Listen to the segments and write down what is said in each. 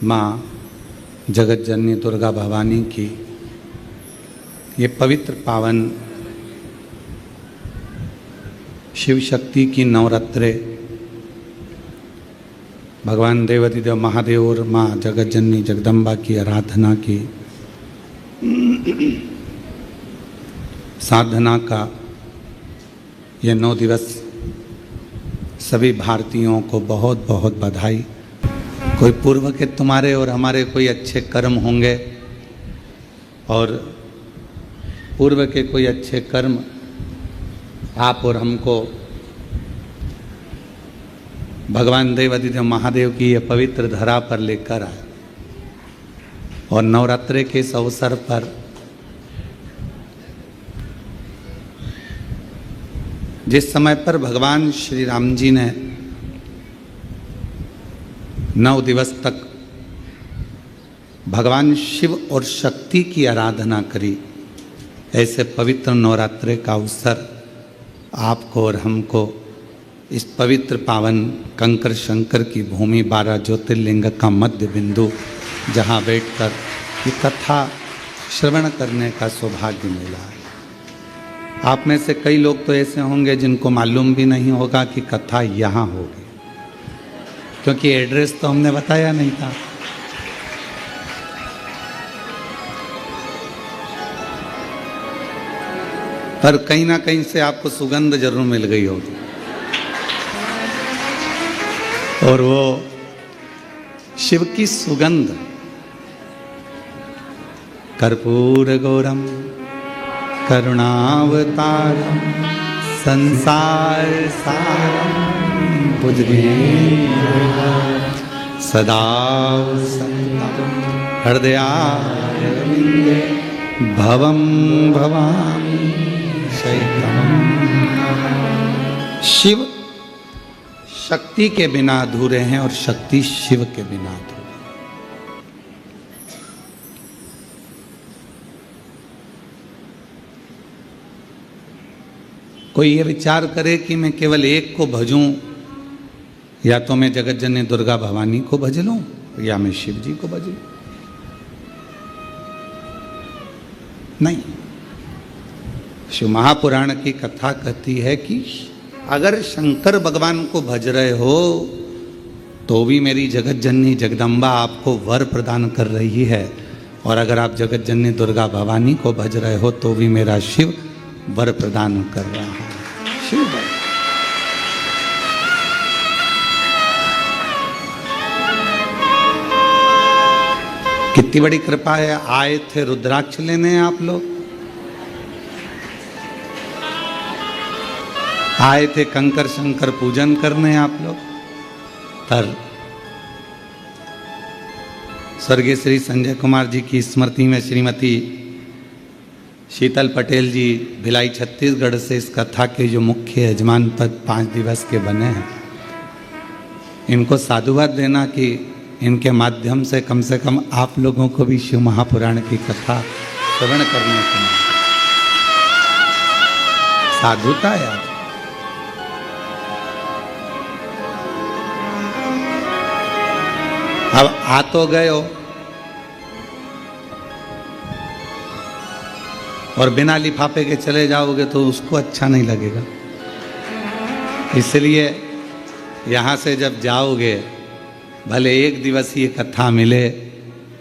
माँ जगत जननी दुर्गा भवानी की ये पवित्र पावन शिव शक्ति की नवरात्रे भगवान देवाधिदेव महादेव और माँ जगत जननी जगदम्बा की आराधना की साधना का ये 9 दिवस सभी भारतीयों को बहुत बहुत बधाई। कोई पूर्व के तुम्हारे और हमारे कोई अच्छे कर्म होंगे और पूर्व के कोई अच्छे कर्म आप और हमको भगवान देवाधिदेव महादेव की ये पवित्र धरा पर लेकर आए और नवरात्रे के इस अवसर पर जिस समय पर भगवान श्री राम जी ने 9 दिवस तक भगवान शिव और शक्ति की आराधना करी, ऐसे पवित्र नवरात्रे का अवसर आपको और हमको इस पवित्र पावन कंकर शंकर की भूमि 12 ज्योतिर्लिंग का मध्य बिंदु जहाँ बैठकर ये कथा श्रवण करने का सौभाग्य मिला है। आप में से कई लोग तो ऐसे होंगे जिनको मालूम भी नहीं होगा कि कथा यहाँ होगी, क्योंकि एड्रेस तो हमने बताया नहीं था। पर कहीं ना कहीं से आपको सुगंध जरूर मिल गई होगी और वो शिव की सुगंध कर्पूर गौरम करुणावतारम संसार सारम भुजगेन्द्रहारं सदा वसन्तं हृदयारविन्दे भवं भवामि शैतम्। शिव शक्ति के बिना अधूरे हैं और शक्ति शिव के बिना अधूरे। कोई ये विचार करे कि मैं केवल एक को भजूं, या तो मैं जगत जननी दुर्गा भवानी को भज लूं या मैं शिव जी को भज लूं। नहीं, शिव महापुराण की कथा कहती है कि अगर शंकर भगवान को भज रहे हो तो भी मेरी जगत जननी जगदम्बा आपको वर प्रदान कर रही है, और अगर आप जगत जननी दुर्गा भवानी को भज रहे हो तो भी मेरा शिव वर प्रदान कर रहा है। शिव वर। कितनी बड़ी कृपा है। आए थे रुद्राक्ष लेने आप लोग, आए थे कंकर शंकर पूजन करने आप लोग, पर स्वर्गीय श्री संजय कुमार जी की स्मृति में श्रीमती शीतल पटेल जी भिलाई छत्तीसगढ़ से इस कथा के जो मुख्य यजमान पद 5 दिवस के बने हैं, इनको साधुवाद देना कि इनके माध्यम से कम आप लोगों को भी शिव महापुराण की कथा श्रवण करने को मिले। साधुता यार। अब आ तो गए हो और बिना लिफाफे के चले जाओगे तो उसको अच्छा नहीं लगेगा। इसलिए यहाँ से जब जाओगे, भले 1 दिवसीय कथा मिले,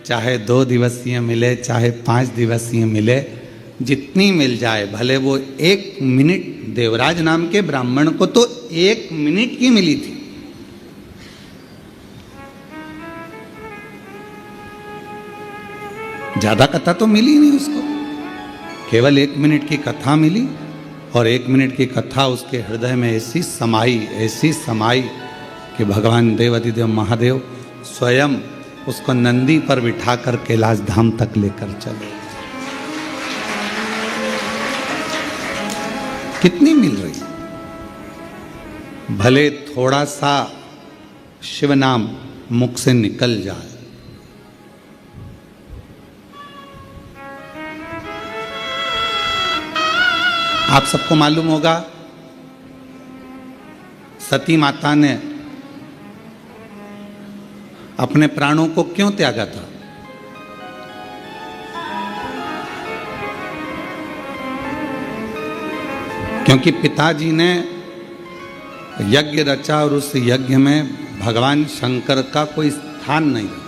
चाहे 2 दिवसीय मिले, चाहे 5 दिवसीय मिले, जितनी मिल जाए, भले वो 1 मिनट, देवराज नाम के ब्राह्मण को तो 1 मिनट की मिली थी। ज्यादा कथा तो मिली नहीं उसको, केवल 1 मिनट की कथा मिली, और 1 मिनट की कथा उसके हृदय में ऐसी समाई कि भगवान देवाधिदेव महादेव स्वयं उसको नंदी पर बिठाकर कैलाश धाम तक लेकर चले। कितनी मिल रही, भले थोड़ा सा शिव नाम मुख से निकल जाए। आप सबको मालूम होगा सती माता ने अपने प्राणों को क्यों त्यागा था? क्योंकि पिताजी ने यज्ञ रचा और उस यज्ञ में भगवान शंकर का कोई स्थान नहीं रखा।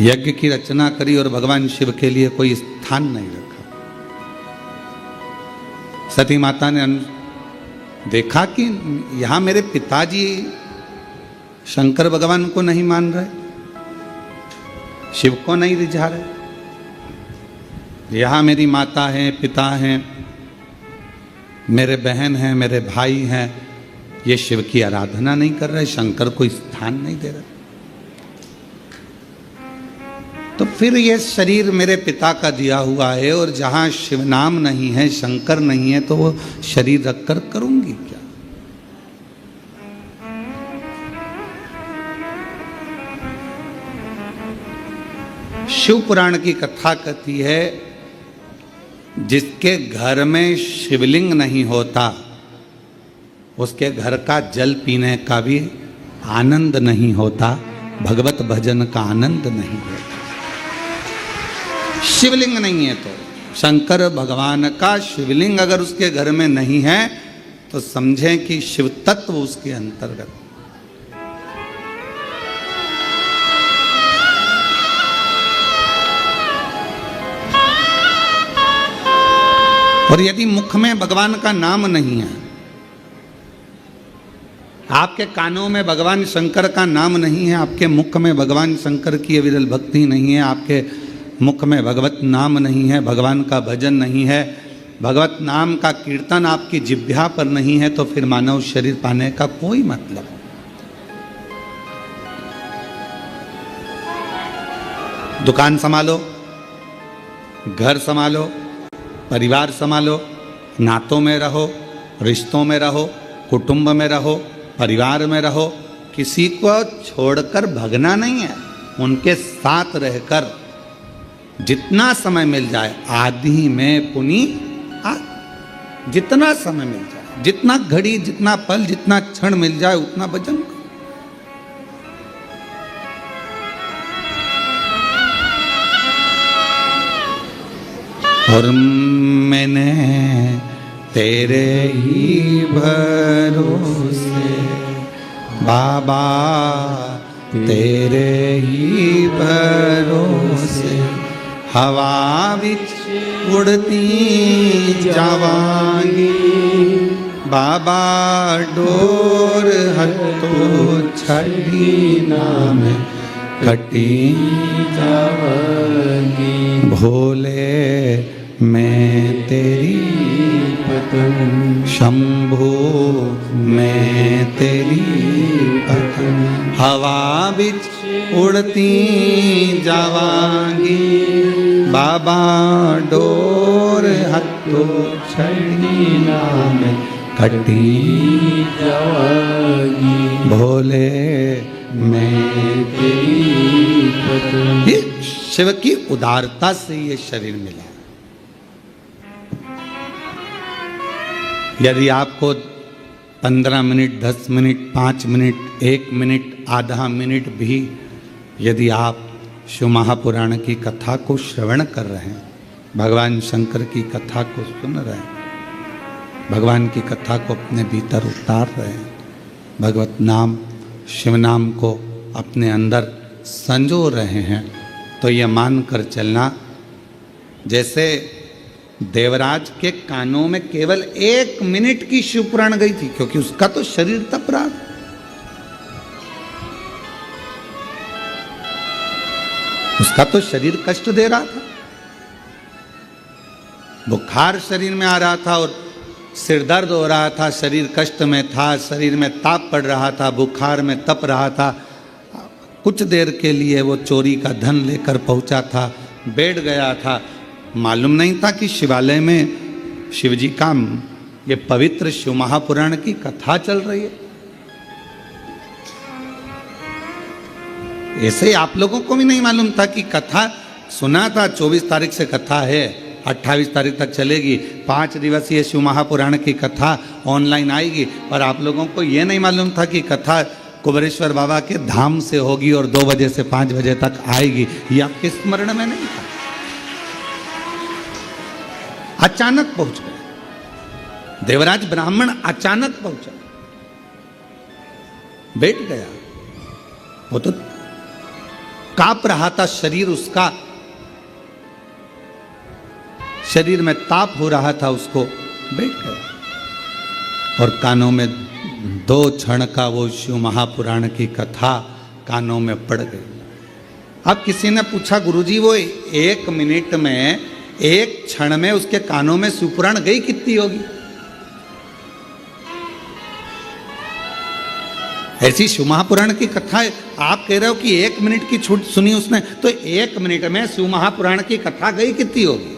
यज्ञ की रचना करी और भगवान शिव के लिए कोई स्थान नहीं रखा। सती माता ने देखा कि यहां मेरे पिताजी शंकर भगवान को नहीं मान रहे, शिव को नहीं रिझा रहे, यहाँ मेरी माता है, पिता हैं, मेरे बहन हैं, मेरे भाई हैं, ये शिव की आराधना नहीं कर रहे, शंकर को स्थान नहीं दे रहे। तो फिर ये शरीर मेरे पिता का दिया हुआ है और जहाँ शिव नाम नहीं है, शंकर नहीं है, तो वो शरीर रखकर करूंगी क्या? शिव पुराण की कथा कहती है, जिसके घर में शिवलिंग नहीं होता उसके घर का जल पीने का भी आनंद नहीं होता, भगवत भजन का आनंद नहीं होता। शिवलिंग नहीं है तो शंकर भगवान का शिवलिंग अगर उसके घर में नहीं है तो समझें कि शिव तत्व उसके अंतर्गत। और यदि मुख में भगवान का नाम नहीं है, आपके कानों में भगवान शंकर का नाम नहीं है, आपके मुख में भगवान शंकर की अविरल भक्ति नहीं है, आपके मुख में भगवत नाम नहीं है, भगवान का भजन नहीं है, भगवत नाम का कीर्तन आपकी जिह्वा पर नहीं है, तो फिर मानव शरीर पाने का कोई मतलब नहीं। दुकान संभालो, घर संभालो, परिवार संभालो, नातों में रहो, रिश्तों में रहो, कुटुंब में रहो, परिवार में रहो, किसी को छोड़कर भगना नहीं है। उनके साथ रहकर जितना समय मिल जाए, आदि में पुनि जितना समय मिल जाए, जितना घड़ी, जितना पल, जितना क्षण मिल जाए, उतना भजन करो। और मैंने तेरे ही भरोसे बाबा, तेरे ही भरोसे हवा विच उड़ती जावांगी, बाबा डोर हथो छड़ी नाम कटी जावांगी। भोले मैं तेरी पतंग, शंभो मैं तेरी पतंग, हवा बिच उड़ती जावांगी, बाबा डोर हथो छड़ी नाम कटी जावांगी। भोले मैं तेरी पतंग। ये शिव की उदारता से ये शरीर मिला। यदि आपको 15 मिनट, 10 मिनट, 5 मिनट, 1 मिनट, आधा मिनट भी यदि आप शिव महापुराण की कथा को श्रवण कर रहे हैं, भगवान शंकर की कथा को सुन रहे हैं, भगवान की कथा को अपने भीतर उतार रहे हैं, भगवत नाम, शिव नाम को अपने अंदर संजो रहे हैं, तो ये मान कर चलना जैसे देवराज के कानों में केवल 1 मिनट की शिव पुराण गई थी, क्योंकि उसका तो शरीर तप रहा था। उसका तो शरीर कष्ट दे रहा था, बुखार शरीर में आ रहा था और सिर दर्द हो रहा था, शरीर कष्ट में था, शरीर में ताप पड़ रहा था, बुखार में तप रहा था। कुछ देर के लिए वो चोरी का धन लेकर पहुंचा था, बैठ गया था, मालूम नहीं था कि शिवालय में शिवजी का ये पवित्र शिव महापुराण की कथा चल रही है। ऐसे आप लोगों को भी नहीं मालूम था कि कथा सुना था, 24 तारीख से कथा है, 28 तारीख तक चलेगी, 5 दिवसीय शिव महापुराण की कथा ऑनलाइन आएगी, पर आप लोगों को ये नहीं मालूम था कि कथा कुबेरेश्वर बाबा के धाम से होगी और 2 बजे से 5 बजे तक आएगी, ये आपके स्मरण में नहीं था। अचानक पहुंच गए देवराज ब्राह्मण, अचानक पहुंचा, बैठ गया। वो तो कांप रहा था शरीर उसका, शरीर में ताप हो रहा था उसको, बैठ गया और कानों में 2 क्षण का वो शिव महापुराण की कथा कानों में पड़ गई। अब किसी ने पूछा, गुरुजी वो 1 मिनट में, 1 क्षण में उसके कानों में शिव पुराण गई कितनी होगी? ऐसी शिव महापुराण की कथा है, आप कह रहे हो कि 1 मिनट की छूट सुनी उसने, तो 1 मिनट में शिव महापुराण की कथा गई कितनी होगी?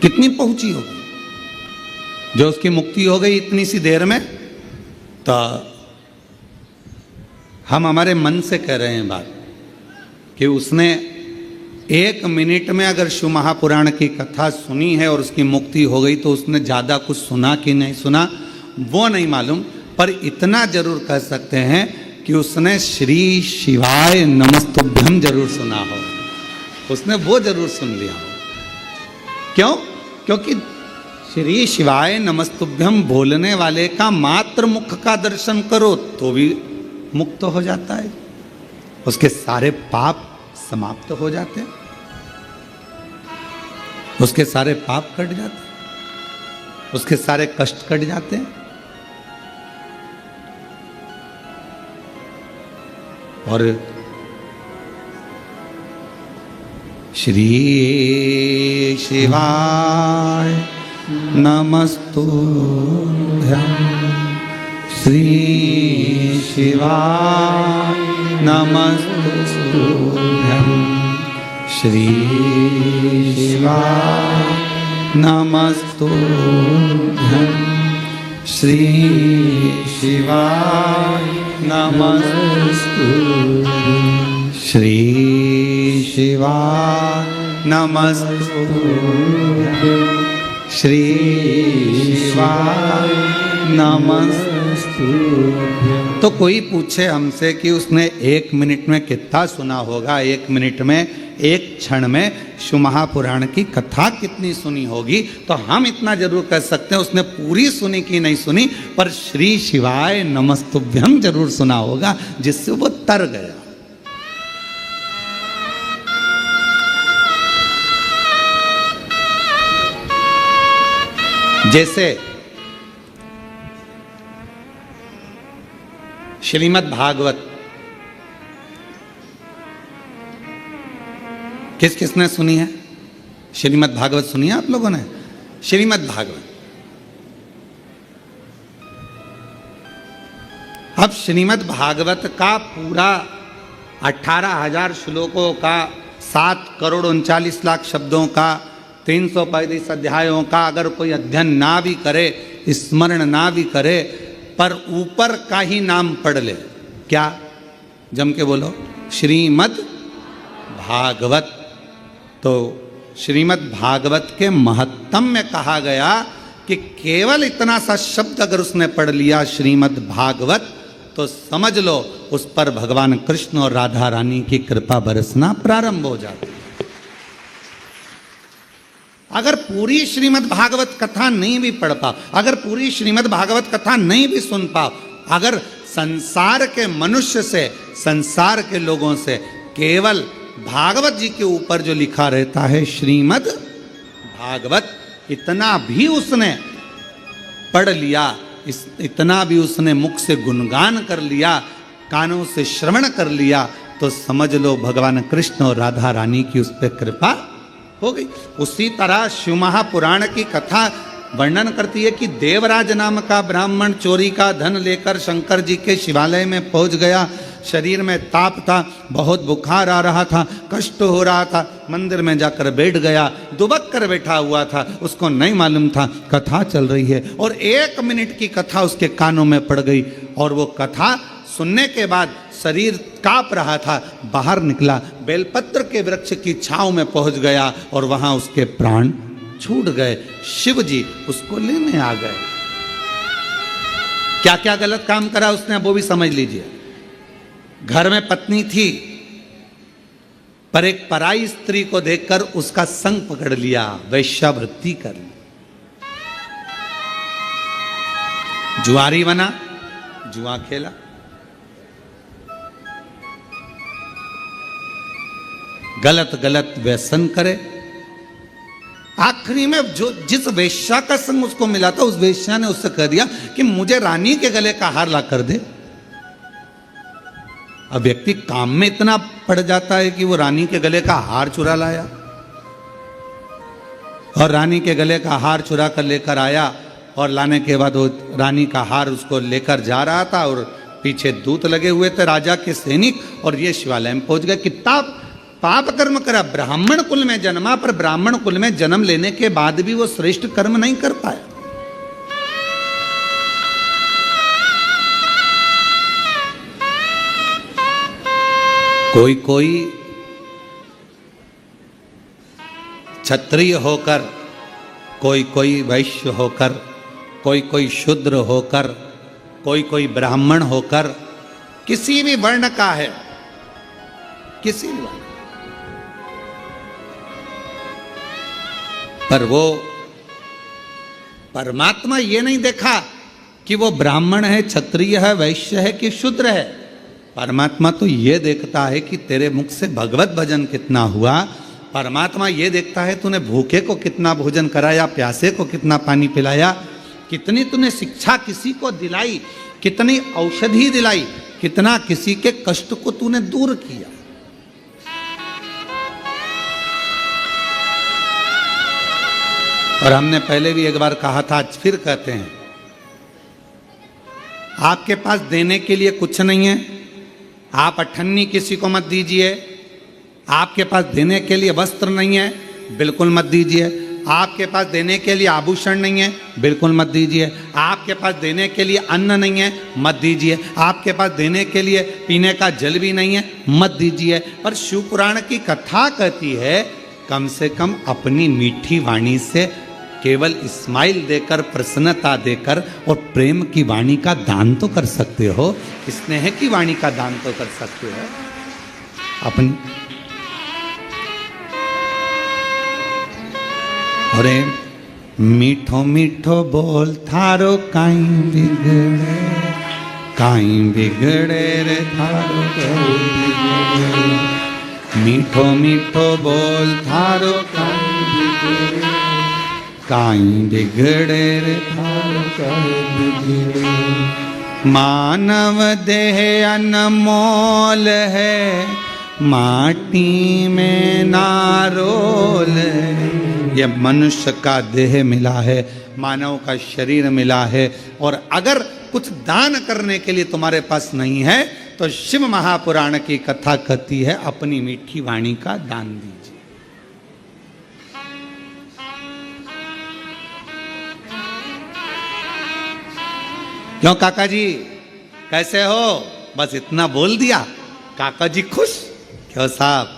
कितनी पहुंची होगी? जो उसकी मुक्ति हो गई इतनी सी देर में। तो हम हमारे मन से कह रहे हैं बात कि उसने 1 मिनट में अगर शिव महापुराण की कथा सुनी है और उसकी मुक्ति हो गई, तो उसने ज़्यादा कुछ सुना कि नहीं सुना वो नहीं मालूम, पर इतना जरूर कह सकते हैं कि उसने श्री शिवाय नमस्तुभ्यम जरूर सुना हो, उसने वो जरूर सुन लिया हो। क्यों? क्योंकि श्री शिवाय नमस्तुभ्यम बोलने वाले का मात्र मुख का दर्शन करो तो भी मुक्त हो जाता है, उसके सारे पाप समाप्त हो जाते हैं, उसके सारे पाप कट जाते हैं, उसके सारे कष्ट कट जाते हैं। और श्री शिवाय नमस्तुभ्यं, श्री शिवाय नमस्तुभ्यं, श्री शिवाय नमस्तुभ्यं, श्री शिवाय नमस्तुभ्यं, श्री शिवाय नमस्तुभ्यं, श्री शिवाय नमस्तुभ्यं। तो कोई पूछे हमसे कि उसने 1 मिनट में कितना सुना होगा, 1 मिनट में, 1 क्षण में शिव महापुराण की कथा कितनी सुनी होगी, तो हम इतना जरूर कह सकते हैं उसने पूरी सुनी कि नहीं सुनी, पर श्री शिवाय नमस्तुभ्यम जरूर सुना होगा, जिससे वो तर गया। जैसे श्रीमद् भागवत किस किसने सुनी है? श्रीमद् भागवत सुनी है आप लोगों ने? श्रीमद् भागवत, अब श्रीमद् भागवत का पूरा 18,000 श्लोकों का, 7,39,00,000 शब्दों का, 335 अध्यायों का अगर कोई अध्ययन ना भी करे, स्मरण ना भी करे, पर ऊपर का ही नाम पढ़ ले, क्या? जम के बोलो, श्रीमद् भागवत। तो श्रीमद् भागवत के महत्तम में कहा गया कि केवल इतना सा शब्द अगर उसने पढ़ लिया श्रीमद् भागवत, तो समझ लो उस पर भगवान कृष्ण और राधा रानी की कृपा बरसना प्रारंभ हो जाती। अगर पूरी श्रीमद् भागवत कथा नहीं भी पढ़ पाओ, अगर पूरी श्रीमद् भागवत कथा नहीं भी सुन पाओ, अगर संसार के मनुष्य से, संसार के लोगों से केवल भागवत जी के ऊपर जो लिखा रहता है श्रीमद् भागवत, इतना भी उसने पढ़ लिया, इतना भी उसने मुख से गुणगान कर लिया, कानों से श्रवण कर लिया, तो समझ लो भगवान कृष्ण और राधा रानी की उस पर कृपा हो गई। उसी तरह शिव महापुराण की कथा वर्णन करती है कि देवराज नाम का ब्राह्मण चोरी का धन लेकर शंकर जी के शिवालय में पहुंच गया। शरीर में ताप था, बहुत बुखार आ रहा था, कष्ट हो रहा था, मंदिर में जाकर बैठ गया, दुबक कर बैठा हुआ था, उसको नहीं मालूम था कथा चल रही है, और 1 मिनट की कथा उसके कानों में पड़ गई। और वो कथा सुनने के बाद शरीर कांप रहा था, बाहर निकला, बेलपत्र के वृक्ष की छांव में पहुंच गया और वहां उसके प्राण छूट गए। शिव जी उसको लेने आ गए। क्या क्या गलत काम करा उसने, वो भी समझ लीजिए। घर में पत्नी थी, पर एक पराई स्त्री को देखकर उसका संग पकड़ लिया, वैश्यावृत्ति कर ली। जुआरी बना, जुआ खेला, गलत गलत व्यसन करे। आखिरी में जो जिस वेश्या का संग उसको मिला था, उस वेश्या ने उससे कह दिया कि मुझे रानी के गले का हार ला कर दे। अब व्यक्ति काम में इतना पड़ जाता है कि वो रानी के गले का हार चुरा लाया, और रानी के गले का हार चुरा कर लेकर आया, और लाने के बाद वो रानी का हार उसको लेकर जा रहा था, और पीछे दूत लगे हुए थे राजा के सैनिक, और ये शिवालय में पहुंच गए। कितना पाप कर्म करा, ब्राह्मण कुल में जन्मा, पर ब्राह्मण कुल में जन्म लेने के बाद भी वो श्रेष्ठ कर्म नहीं कर पाया। कोई कोई क्षत्रिय होकर, कोई कोई वैश्य होकर, कोई कोई शूद्र होकर, कोई कोई ब्राह्मण होकर, किसी भी वर्ण का है, किसी भी वर्ण, पर वो परमात्मा ये नहीं देखा कि वो ब्राह्मण है, क्षत्रिय है, वैश्य है कि शूद्र है। परमात्मा तो ये देखता है कि तेरे मुख से भगवत भजन कितना हुआ। परमात्मा ये देखता है तूने भूखे को कितना भोजन कराया, प्यासे को कितना पानी पिलाया, कितनी तूने शिक्षा किसी को दिलाई, कितनी औषधि दिलाई, कितना किसी के कष्ट को तूने दूर किया। और हमने पहले भी एक बार कहा था, आज फिर कहते हैं, आपके पास देने के लिए कुछ नहीं है, आप अठन्नी किसी को मत दीजिए। आपके पास देने के लिए वस्त्र नहीं है, बिल्कुल मत दीजिए। आपके पास देने के लिए आभूषण नहीं है, बिल्कुल मत दीजिए। आपके पास देने के लिए अन्न नहीं है, मत दीजिए। आपके पास देने के लिए पीने का जल भी नहीं है, मत दीजिए। पर शिव पुराण की कथा कहती है, कम से कम अपनी मीठी वाणी से केवल स्माइल देकर, प्रसन्नता देकर और प्रेम की वाणी का दान तो कर सकते हो, स्नेह की वाणी का दान तो कर सकते हो। अपनी अरे मीठो मीठो बोल थारो काई बिगड़े, काई बिगड़े रे थारो काई बिगड़े। मीठो मीठो बोल थारो काई बिगड़े, काई बिगड़े रे थारो काई बिगड़े। मानव देह अनमोल है, माटी में नारोल है। ये मनुष्य का देह मिला है, मानव का शरीर मिला है, और अगर कुछ दान करने के लिए तुम्हारे पास नहीं है तो शिव महापुराण की कथा कहती है, अपनी मीठी वाणी का दान दीजिए। क्यों काका जी कैसे हो? बस इतना बोल दिया, काका जी खुश। क्यों साहब,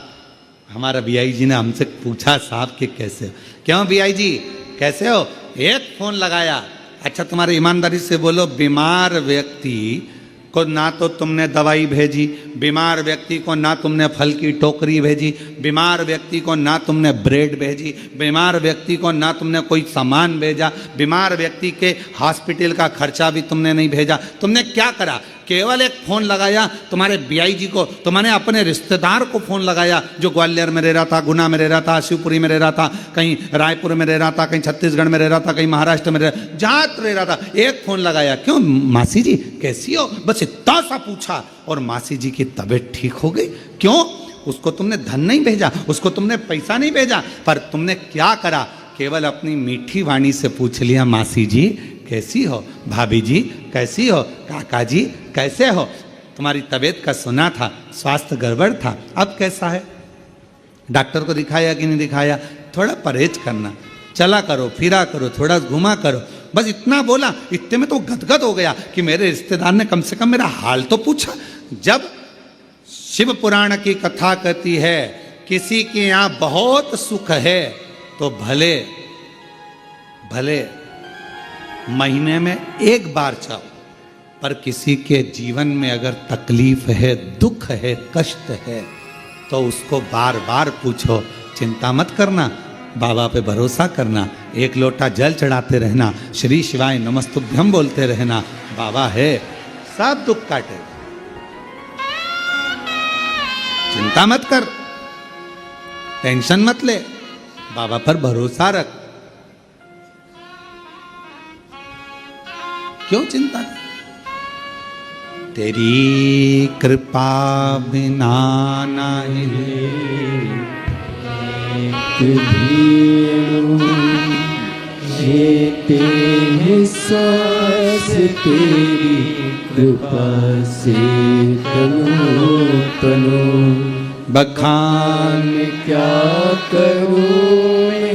हमारा बीआई जी ने हमसे पूछा साहब कि कैसे हो। क्यों बीआई जी कैसे हो? एक फोन लगाया। अच्छा तुम्हारी ईमानदारी से बोलो, बीमार व्यक्ति को ना तो तुमने दवाई भेजी, बीमार व्यक्ति को ना तुमने फल की टोकरी भेजी, बीमार व्यक्ति को ना तुमने ब्रेड भेजी, बीमार व्यक्ति को ना तुमने कोई सामान भेजा, बीमार व्यक्ति के हॉस्पिटल का खर्चा भी तुमने नहीं भेजा। तुमने क्या करा? केवल एक फ़ोन लगाया तुम्हारे बीआई जी को, तुम्हारे अपने रिश्तेदार को फ़ोन लगाया जो ग्वालियर में रह रहा था, गुना में रह रहा था, शिवपुरी में रह रहा था, कहीं रायपुर में रह रहा था, कहीं छत्तीसगढ़ में रह रहा था, कहीं महाराष्ट्र में जहाँ रह रहा था। एक फ़ोन लगाया, क्यों मासी जी कैसी हो, बस इतना सा पूछा और मासी जी की तबीयत ठीक हो गई। क्यों? उसको तुमने धन नहीं भेजा, उसको तुमने पैसा नहीं भेजा, पर तुमने क्या करा? केवल अपनी मीठी वाणी से पूछ लिया, मासी जी कैसी हो, भाभी जी कैसी हो, काका जी कैसे हो, तुम्हारी तबीयत का सुना था, स्वास्थ्य गड़बड़ था, अब कैसा है? डॉक्टर को दिखाया कि नहीं दिखाया? थोड़ा परहेज करना, चला करो, फिरा करो, थोड़ा घुमा करो। बस इतना बोला, इतने में तो गदगद हो गया कि मेरे रिश्तेदार ने कम से कम मेरा हाल तो पूछा। जब शिव पुराण की कथा कहती है, किसी के यहां बहुत सुख है तो भले भले महीने में एक बार जाओ, पर किसी के जीवन में अगर तकलीफ है, दुख है, कष्ट है, तो उसको बार बार पूछो। चिंता मत करना, बाबा पे भरोसा करना, एक लोटा जल चढ़ाते रहना, श्री शिवाय नमस्तुभ्यम बोलते रहना, बाबा है, सब दुख काटेगा। चिंता मत कर, टेंशन मत ले, बाबा पर भरोसा रख। क्यों चिंता कर? तेरी कृपा बिना नहीं जीते हैं सांस तेरी कृपा से तनो तनो। बखान क्या करूं मैं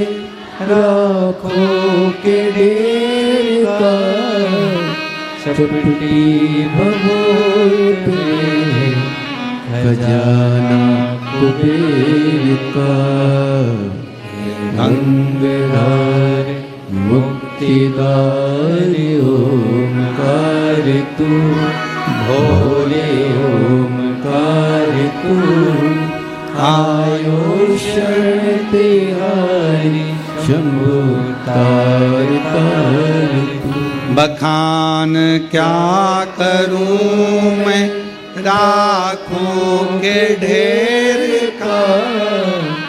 राखों के ढेर का, चपटी भभूत में खजाना कुबेर का। गंगाधर मुक्तिदार ओंकार तू, भोले ओंकार तू। आयो शरण तिहारी शंभु तार तार तू। बखान क्या करूं मैं राखों के ढेर का,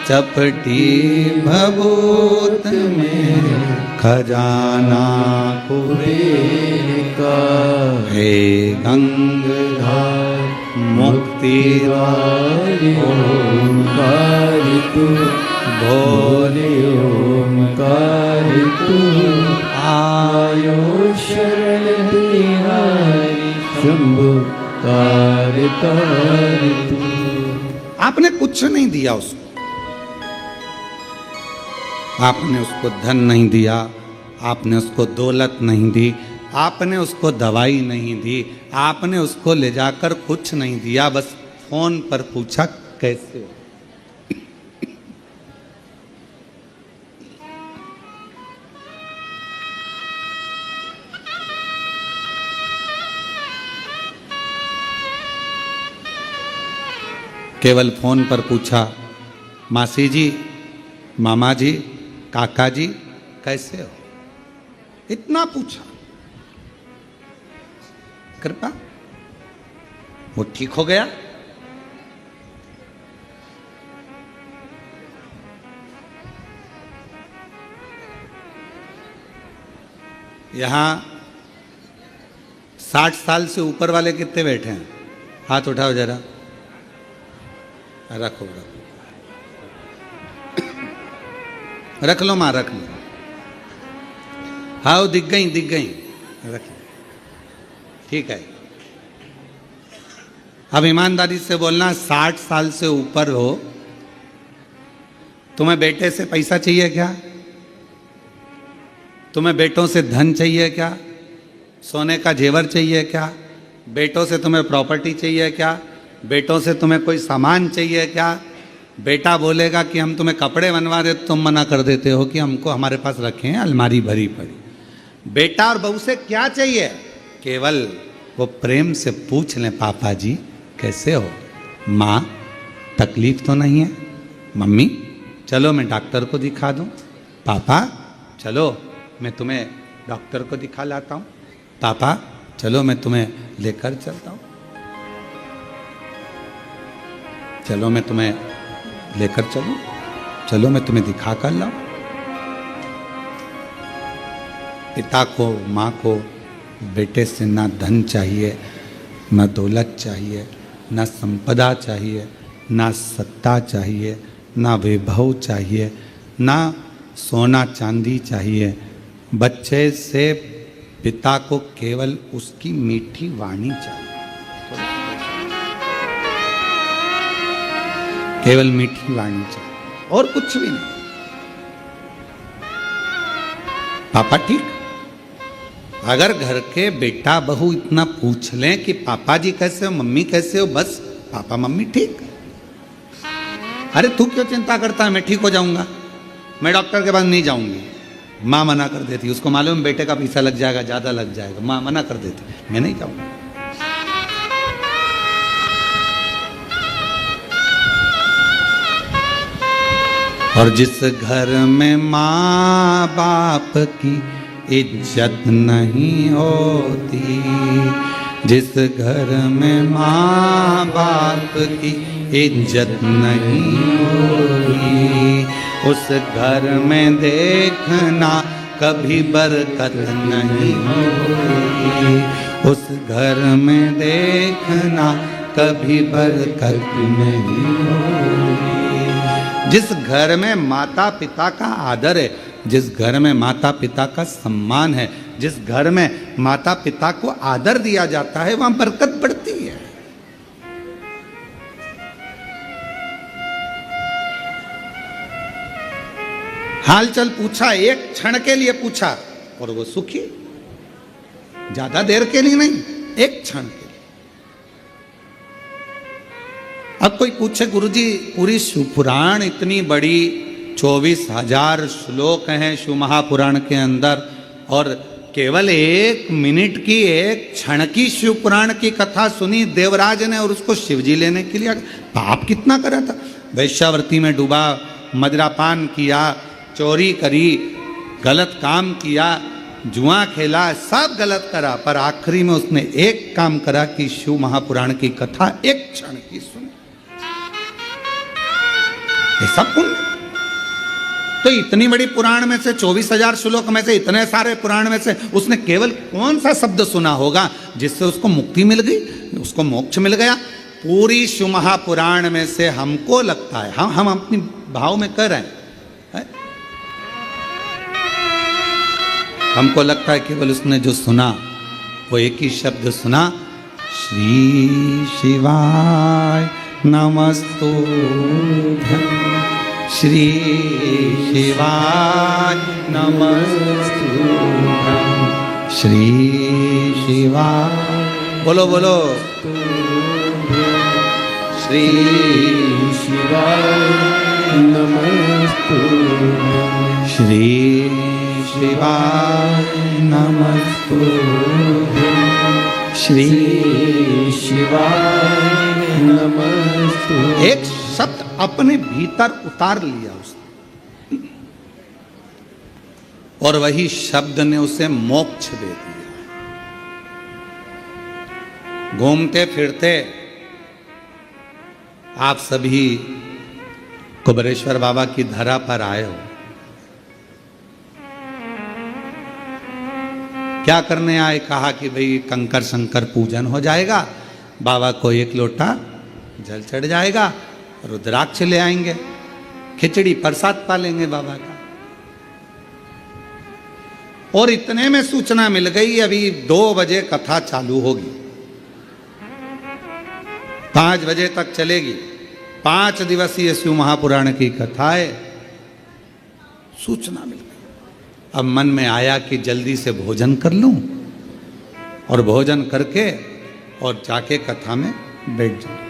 चपटी भभूत में खजाना कुबेर का। हे गंगाधर मुक्तिदार ओंकार तू, भोले ओंकार तू। आयो शरण तिहारी शंभु तार तार तू। आपने कुछ नहीं दिया उसको, आपने उसको धन नहीं दिया, आपने उसको दौलत नहीं दी, आपने उसको दवाई नहीं दी, आपने उसको ले जाकर कुछ नहीं दिया, बस फोन पर पूछा कैसे हो। केवल फोन पर पूछा, मासी जी, मामा जी, काका जी कैसे हो, इतना पूछा। कृपा, वो ठीक हो गया। यहां 60 साल से ऊपर वाले कितने बैठे हैं? हाथ उठाओ जरा। रखो रखो, रख लो मां, रख लो। हाँ दिख गई, दिख गई, रख लो, ठीक है। अब ईमानदारी से बोलना, 60 साल से ऊपर हो, तुम्हें बेटे से पैसा चाहिए क्या? तुम्हें बेटों से धन चाहिए क्या? सोने का जेवर चाहिए क्या? बेटों से तुम्हें प्रॉपर्टी चाहिए क्या? बेटों से तुम्हें कोई सामान चाहिए क्या? बेटा बोलेगा कि हम तुम्हें कपड़े बनवा दे, तुम मना कर देते हो कि हमको हमारे पास रखे हैं, अलमारी भरी पड़ी। बेटा और बहू से क्या चाहिए? केवल वो प्रेम से पूछ लें, पापा जी कैसे हो, माँ तकलीफ तो नहीं है, मम्मी चलो मैं डॉक्टर को दिखा दूँ, पापा चलो मैं तुम्हें डॉक्टर को दिखा लाता हूँ, पापा चलो मैं तुम्हें लेकर चलता हूँ, चलो मैं तुम्हें लेकर चलूं, चलो मैं तुम्हें दिखा कर लाऊं। पिता को, माँ को बेटे से ना धन चाहिए, ना दौलत चाहिए, ना संपदा चाहिए, ना सत्ता चाहिए, ना वैभव चाहिए, ना सोना चांदी चाहिए। बच्चे से पिता को केवल उसकी मीठी वाणी चाहिए, केवल मीठी वाणी चाहिए और कुछ भी नहीं। पापा ठीक? अगर घर के बेटा बहू इतना पूछ लें कि पापा जी कैसे हो, मम्मी कैसे हो, बस पापा मम्मी ठीक। अरे तू क्यों चिंता करता है, मैं ठीक हो जाऊंगा, मैं डॉक्टर के पास नहीं जाऊंगी। माँ मना कर देती, उसको मालूम बेटे का पैसा लग जाएगा, ज्यादा लग जाएगा, माँ मना कर देती, मैं नहीं जाऊंगा। और जिस घर में माँ बाप की इज्जत नहीं होती, जिस घर में माँ बाप की इज्जत नहीं होती, उस घर में देखना कभी बरकत नहीं होती, उस घर में देखना कभी बरकत नहीं होती। जिस घर में माता पिता का आदर है, जिस घर में माता पिता का सम्मान है, जिस घर में माता पिता को आदर दिया जाता है, वहां बरकत बढ़ती है। हालचाल पूछा, एक क्षण के लिए पूछा और वो सुखी, ज्यादा देर के लिए नहीं, एक क्षण के लिए। अब कोई पूछे गुरुजी पूरी शिवपुराण इतनी बड़ी 24,000 श्लोक हैं शिव महापुराण के अंदर, और केवल 1 मिनट की, 1 क्षण की शिवपुराण की कथा सुनी देवराज ने और उसको शिवजी लेने के लिए पाप कितना करा था। वैश्यावृत्ति में डूबा, मदिरापान किया, चोरी करी, गलत काम किया, जुआ खेला, सब गलत करा, पर आखिरी में उसने एक काम करा कि शिव महापुराण की कथा 1 क्षण की सुनी। ये सब पुण्य। तो इतनी बड़ी पुराण में से 24,000 श्लोक में से, इतने सारे पुराण में से उसने केवल कौन सा शब्द सुना होगा जिससे उसको मुक्ति मिल गई, उसको मोक्ष मिल गया। पूरी शिव महापुराण में से हमको लगता है, हम अपनी भाव में कर रहे हैं, हमको लगता है केवल उसने जो सुना वो एक ही शब्द सुना, श्री शिवाय नमस्तुभ्यं, श्री शिवाय नमस्तुभ्यं, श्री शिवाय, बोलो बोलो, श्री शिवाय नमस्तुभ्यं, श्री शिवाय नमस्तुभ्यं, श्री शिवाय नमस्तुभ्यं। एक शब्द अपने भीतर उतार लिया उसने, और वही शब्द ने उसे मोक्ष दे दिया। घूमते फिरते आप सभी कुबेरेश्वर बाबा की धरा पर आए हो, क्या करने आए? कहा कि भाई कंकर शंकर पूजन हो जाएगा, बाबा को 1 लोटा जल चढ़ जाएगा, रुद्राक्ष ले आएंगे, खिचड़ी प्रसाद पालेंगे बाबा का। और इतने में सूचना मिल गई अभी 2 बजे कथा चालू होगी, 5 बजे तक चलेगी, 5 दिवसीय शिव महापुराण की कथा है। सूचना मिल गई। अब मन में आया कि जल्दी से भोजन कर लूं, और भोजन करके और जाके कथा में बैठ जाऊं।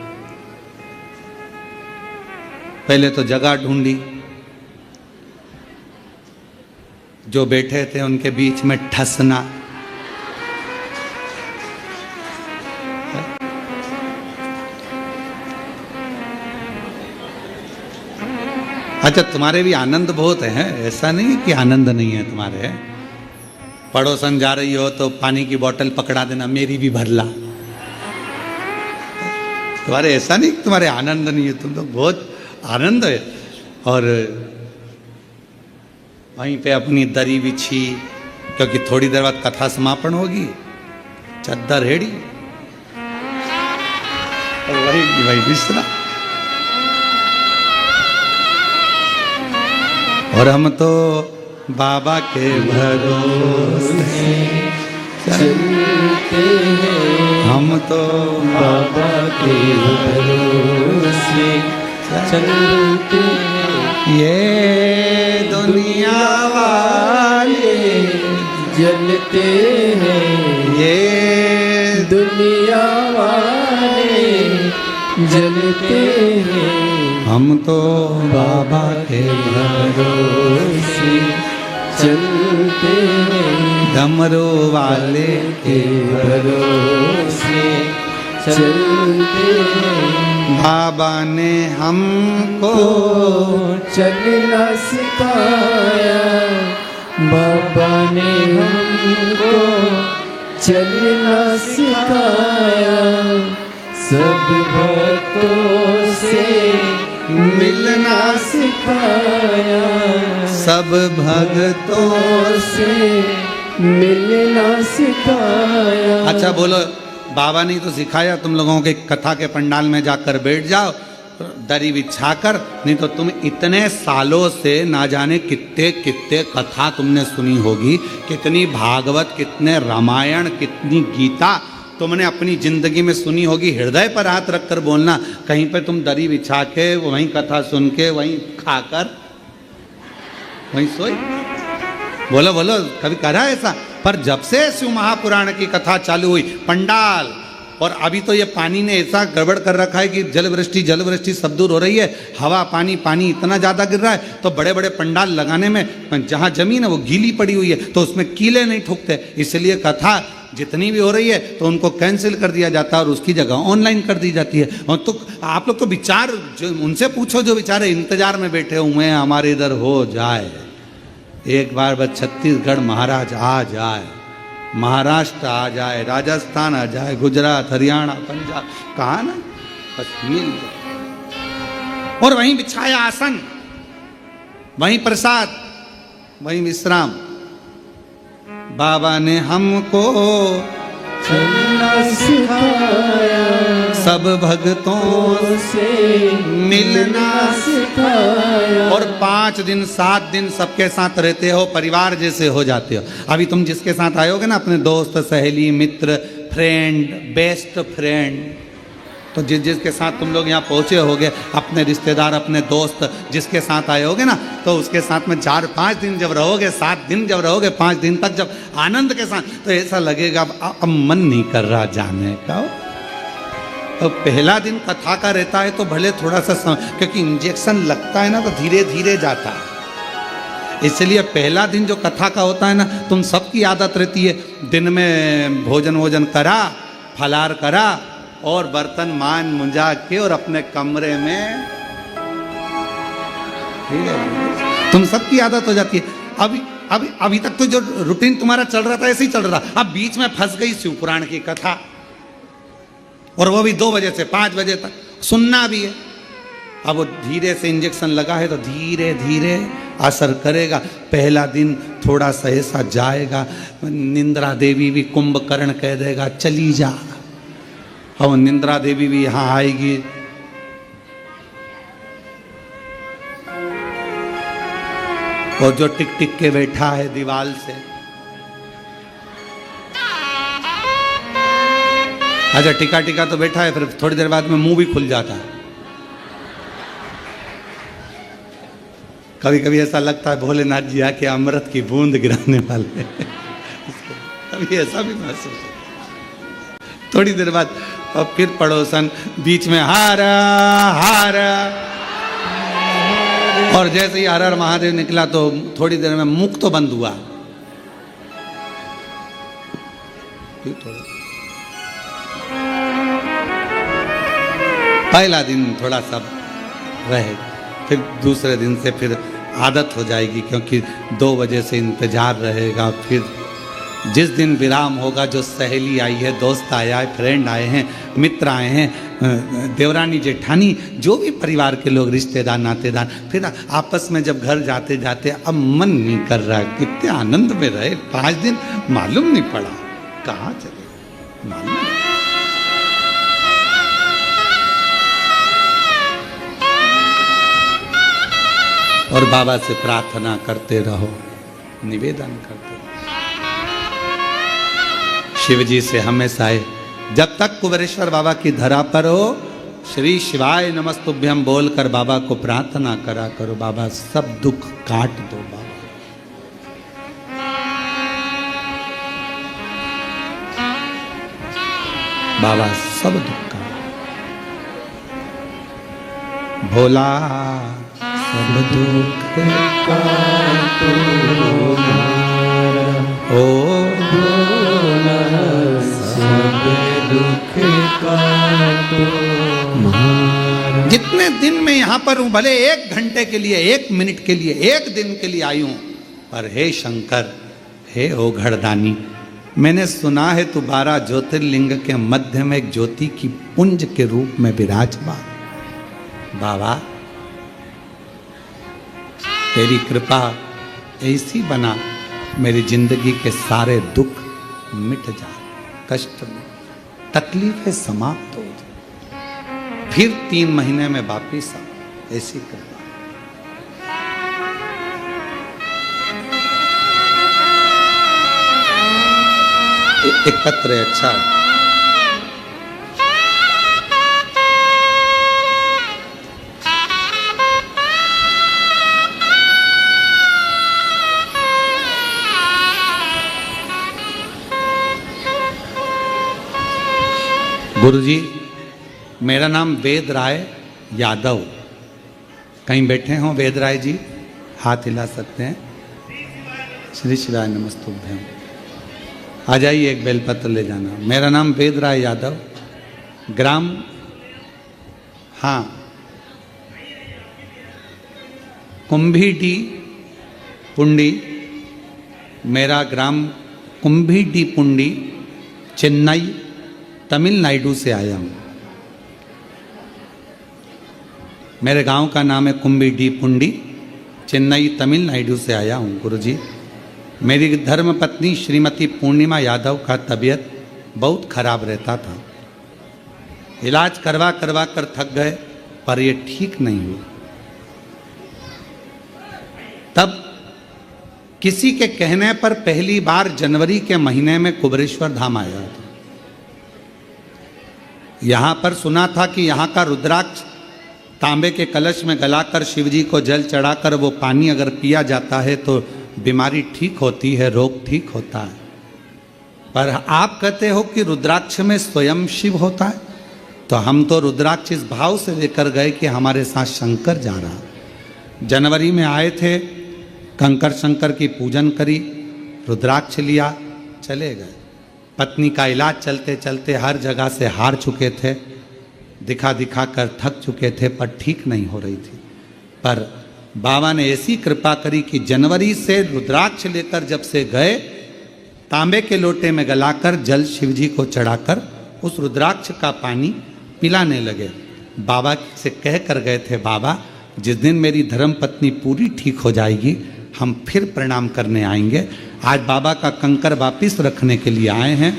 पहले तो जगह ढूंढी, जो बैठे थे उनके बीच में ठसना, अच्छा तुम्हारे भी आनंद बहुत है, ऐसा नहीं कि आनंद नहीं है तुम्हारे। पड़ोसन जा रही हो तो पानी की बोतल पकड़ा देना, मेरी भी भर ला। तुम्हारे ऐसा नहीं कि तुम्हारे आनंद नहीं है, तुम तो बहुत आनंद है। और वहीं पे अपनी दरी बिछी, क्योंकि थोड़ी देर बाद कथा समापन होगी, चद्दर हेड़ी और वही बिस्तरा। और हम तो बाबा के भरोसे चलते हैं, हम तो बाबा के भरोसे चलते हैं। ये दुनिया वाले जलते हैं, ये दुनिया वाले जलते हैं हम तो बाबा के भरोसे चलते हैं डमरू वाले के भरोसे चलते हैं बाबा ने हमको चलना सिखाया बाबा ने हमको चलना सिखाया सब भक्तों से मिलना सिखाया सब भक्तों से मिलना सिखाया। अच्छा बोलो, बाबा ने तो सिखाया तुम लोगों के कथा के पंडाल में जाकर बैठ जाओ दरी बिछाकर, नहीं तो तुम इतने सालों से ना जाने कितने कितने कथा तुमने सुनी होगी, कितनी भागवत, कितने रामायण, कितनी गीता तुमने अपनी जिंदगी में सुनी होगी। हृदय पर हाथ रखकर बोलना, कहीं पे तुम दरी बिछा के वहीं कथा सुन के वहीं खाकर वहीं सोई? बोलो बोलो, कभी करा ऐसा? पर जब से शिव महापुराण की कथा चालू हुई, पंडाल, और अभी तो ये पानी ने ऐसा गड़बड़ कर रखा है कि जल वृष्टि सब दूर हो रही है, हवा पानी पानी इतना ज़्यादा गिर रहा है, तो बड़े बड़े पंडाल लगाने में जहाँ जमीन है वो गीली पड़ी हुई है, तो उसमें कीले नहीं ठुकते, इसलिए कथा जितनी भी हो रही है तो उनको कैंसिल कर दिया जाता है और उसकी जगह ऑनलाइन कर दी जाती है। और तो आप लोग तो विचार जो उनसे पूछो जो बेचारे इंतजार में बैठे हुए हैं हमारे इधर हो जाए, एक बार बस छत्तीसगढ़ महाराज आ जाए, महाराष्ट्र आ जाए, राजस्थान आ जाए, गुजरात, हरियाणा, पंजाब, कहा ना, बस मिल जाए। और वहीं बिछाया आसन, वहीं प्रसाद, वहीं विश्राम। बाबा ने हमको चलना सिखाया सब भक्तों से मिलना सिखाया। और 5 दिन 7 दिन सबके साथ रहते हो, परिवार जैसे हो जाते हो। अभी तुम जिसके साथ आयोगे ना, अपने दोस्त, सहेली, मित्र, फ्रेंड, बेस्ट फ्रेंड, तो जिसके साथ तुम लोग यहाँ पहुँचे होगे, अपने रिश्तेदार, अपने दोस्त जिसके साथ आए होगे ना, तो उसके साथ में 4-5 दिन जब रहोगे, 7 दिन जब रहोगे, 5 दिन तक जब आनंद के साथ, तो ऐसा लगेगा अब मन नहीं कर रहा जाने का। तो पहला दिन कथा का रहता है तो भले थोड़ा सा क्योंकि इंजेक्शन लगता है ना तो धीरे धीरे जाता है, इसलिए पहला दिन जो कथा का होता है ना, तुम सबकी आदत रहती है, दिन में भोजन करा, फलार करा और बर्तन मान मुंजा के और अपने कमरे में, ठीक है, तुम सबकी आदत हो जाती है। अभी तक तो जो रूटीन तुम्हारा चल रहा था ऐसे ही चल रहा, अब बीच में फंस गई शिव पुराण की कथा, और वो भी 2 बजे से 5 बजे तक सुनना भी है। अब वो धीरे से इंजेक्शन लगा है तो धीरे धीरे असर करेगा। पहला दिन थोड़ा सा ऐसा जाएगा, निंद्रा देवी भी कुंभकर्ण कह देगा चली जा, और निंद्रा देवी भी यहाँ आएगी, और जो टिक टिक के बैठा है दीवाल से, अच्छा टिका तो बैठा है, फिर थोड़ी देर बाद में मुंह भी खुल जाता है। कभी कभी ऐसा लगता है भोलेनाथ जी आके अमृत की बूंद गिराने वाले कभी ऐसा भी महसूस होता। थोड़ी देर बाद और फिर पड़ोसन बीच में हारा हारा, और जैसे ही हर हर महादेव निकला तो थोड़ी देर में मुख तो बंद हुआ। पहला दिन थोड़ा सा रहेगा, फिर दूसरे दिन से फिर आदत हो जाएगी, क्योंकि 2 बजे से इंतजार रहेगा। फिर जिस दिन विराम होगा, जो सहेली आई है, दोस्त आया है, फ्रेंड आए हैं, मित्र आए हैं, देवरानी जेठानी, जो भी परिवार के लोग, रिश्तेदार, नातेदार, फिर आपस में जब घर जाते जाते अब मन नहीं कर रहा, कितने आनंद में रहे 5 दिन, मालूम नहीं पड़ा कहाँ चले, मालूम नहीं। और बाबा से प्रार्थना करते रहो, निवेदन करते रहो। शिव जी से हमेशा जब तक कुबेरेश्वर बाबा की धरा पर हो, श्री शिवाय नमस्तुभ्यम बोलकर बाबा को प्रार्थना करा करो, बाबा सब दुख काट दो, बाबा सब दुख काट। भोला सब दुख का तोला ओ भोला, सब दुख का तुम्हारा। जितने दिन में यहाँ पर हूँ, भले 1 घंटे के लिए, 1 मिनट के लिए, 1 दिन के लिए आई हूँ, पर हे शंकर, हे ओघड़दानी, मैंने सुना है तू 12 ज्योतिर्लिंग के मध्य में एक ज्योति की पुंज के रूप में विराजमान। बाबा तेरी कृपा ऐसी बना, मेरी जिंदगी के सारे दुख मिट जाए, कष्ट में तकलीफें समाप्त हो जाए, फिर 3 महीने में वापिस आ, ऐसी कृपा। एक पत्र है, अच्छा है। गुरुजी, मेरा नाम वेद राय यादव। कहीं बैठे हों वेद राय जी, हाथ हिला सकते हैं। श्री शिवाय नमस्तुभ्यं। आ जाइए, एक बेलपत्र ले जाना। मेरा नाम वेद राय यादव, ग्राम, हाँ, कुंभीडी पुंडी, मेरा ग्राम कुंभीडी पुंडी, चेन्नई तमिलनाडु से आया हूँ। मेरे गांव का नाम है कुंभीडी पुंडी, चेन्नई तमिलनाडु से आया हूँ। गुरुजी, मेरी धर्म पत्नी श्रीमती पूर्णिमा यादव का तबीयत बहुत खराब रहता था। इलाज करवा करवा कर थक गए, पर ये ठीक नहीं हुई। तब किसी के कहने पर पहली बार जनवरी के महीने में कुबेरेश्वर धाम आया था। यहाँ पर सुना था कि यहाँ का रुद्राक्ष तांबे के कलश में गलाकर शिव जी को जल चढ़ाकर वो पानी अगर पिया जाता है तो बीमारी ठीक होती है, रोग ठीक होता है। पर आप कहते हो कि रुद्राक्ष में स्वयं शिव होता है, तो हम तो रुद्राक्ष इस भाव से लेकर गए कि हमारे साथ शंकर जा रहा। जनवरी में आए थे, कंकर शंकर की पूजन करी, रुद्राक्ष लिया, चले गए। पत्नी का इलाज चलते चलते हर जगह से हार चुके थे, दिखा दिखा कर थक चुके थे, पर ठीक नहीं हो रही थी। पर बाबा ने ऐसी कृपा करी कि जनवरी से रुद्राक्ष लेकर जब से गए, तांबे के लोटे में गलाकर जल शिव जी को चढ़ाकर उस रुद्राक्ष का पानी पिलाने लगे। बाबा से कह कर गए थे, बाबा जिस दिन मेरी धर्म पत्नी पूरी ठीक हो जाएगी, हम फिर प्रणाम करने आएंगे। आज बाबा का कंकर वापिस रखने के लिए आए हैं,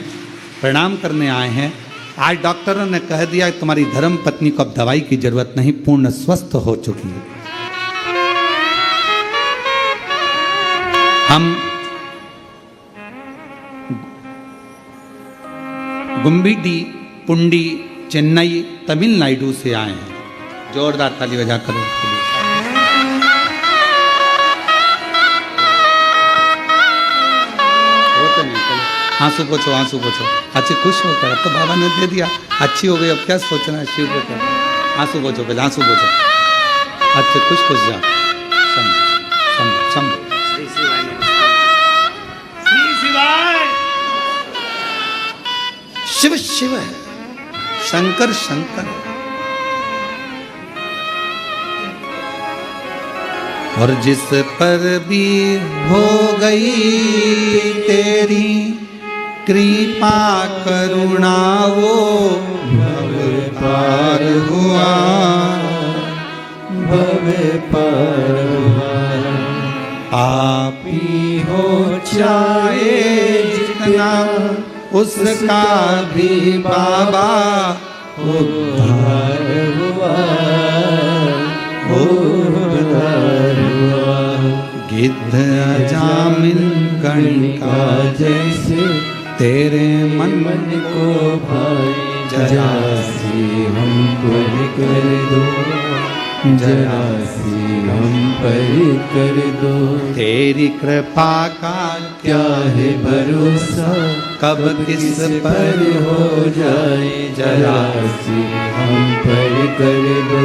प्रणाम करने आए हैं। आज डॉक्टरों ने कह दिया तुम्हारी धर्म पत्नी को अब दवाई की जरूरत नहीं, पूर्ण स्वस्थ हो चुकी है। हम गुम्बीडी पुंडी चेन्नई तमिलनाडु से आए हैं। जोरदार ताली बजा करो। आंसू पोछो, आंसू पोछो। अच्छी खुश होकर, अब तो बाबा ने दे दिया, अच्छी हो गई, अब क्या सोचना है शिव को। आंसू पोछो, पहले आंसू पोछो। अच्छे खुश खुश जाओ। शिव शिव है, शंकर शंकर है। और जिस पर भी हो गई तेरी कृपा करुणा, वो भव पार हुआ, भव पार हुआ। पापी हो चाहे जितना, उसका भी बाबा उद्धार हुआ, उद्धार हुआ। गिद्ध अजामिल गणिका जैसे तेरे मन को भाई, जरा सी हम पर कर दो, जरा सी हम पर कर दो। तेरी कृपा का क्या है भरोसा, कब किस पर हो जाए, जरा सी हम पर कर दो,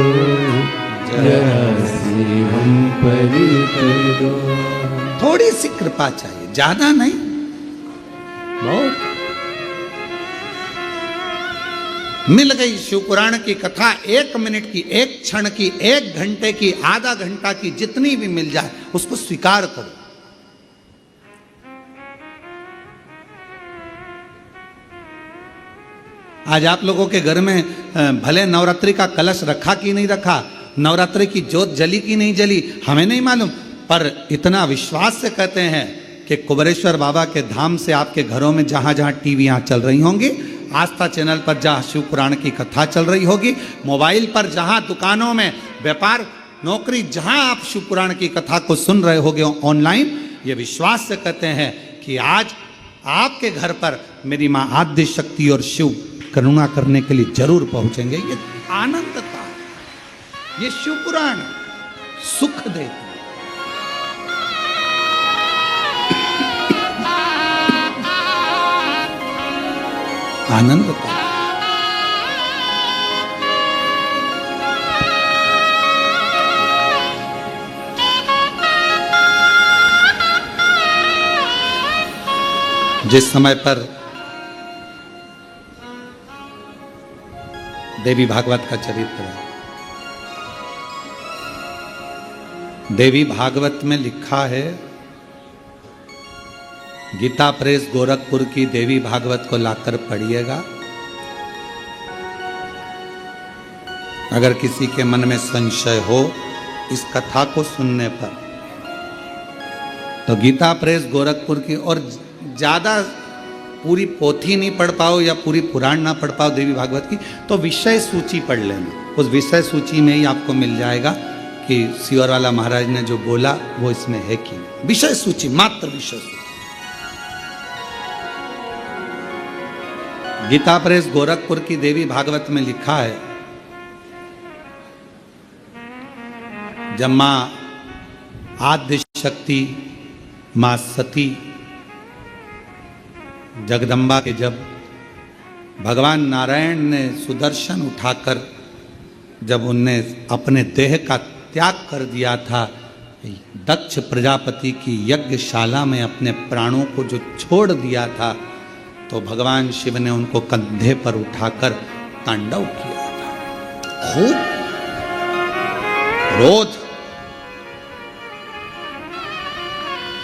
जरा सी हम पर कर दो। थोड़ी सी कृपा चाहिए, ज्यादा नहीं, बहुत। मिल गई शिवपुराण की कथा, 1 मिनट की, 1 क्षण की, 1 घंटे की, आधा घंटा की, जितनी भी मिल जाए उसको स्वीकार करो। आज आप लोगों के घर में भले नवरात्रि का कलश रखा कि नहीं रखा, नवरात्रि की ज्योत जली कि नहीं जली, हमें नहीं मालूम, पर इतना विश्वास से कहते हैं कि कुबेरेश्वर बाबा के धाम से आपके घरों में जहां जहां टीवियां चल रही होंगी, आस्था चैनल पर जहां शिव पुराण की कथा चल रही होगी, मोबाइल पर जहां, दुकानों में, व्यापार, नौकरी, जहां आप शिव पुराण की कथा को सुन रहे होगे ऑनलाइन, ये विश्वास से कहते हैं कि आज आपके घर पर मेरी माँ आद्य शक्ति और शिव करुणा करने के लिए जरूर पहुंचेंगे। ये आनंद था, ये शिव पुराण सुख देता, आनंद था। जिस समय पर देवी भागवत का चरित्र है, देवी भागवत में लिखा है, गीता प्रेस गोरखपुर की देवी भागवत को लाकर पढ़िएगा। अगर किसी के मन में संशय हो इस कथा को सुनने पर, तो गीता प्रेस गोरखपुर की, और ज़्यादा पूरी पोथी नहीं पढ़ पाओ या पूरी पुराण ना पढ़ पाओ देवी भागवत की, तो विषय सूची पढ़ लेना। उस विषय सूची में ही आपको मिल जाएगा कि सियोरवाला महाराज ने जो बोला वो इसमें है कि नहीं। विषय सूची, मात्र विषय सूची। गीता प्रेस गोरखपुर की देवी भागवत में लिखा है, जब मां आद्य शक्ति, मां सती जगदम्बा के, जब भगवान नारायण ने सुदर्शन उठाकर जब उनने अपने देह का त्याग कर दिया था, दक्ष प्रजापति की यज्ञशाला में अपने प्राणों को जो छोड़ दिया था, तो भगवान शिव ने उनको कंधे पर उठाकर तांडव किया था। खूब क्रोध,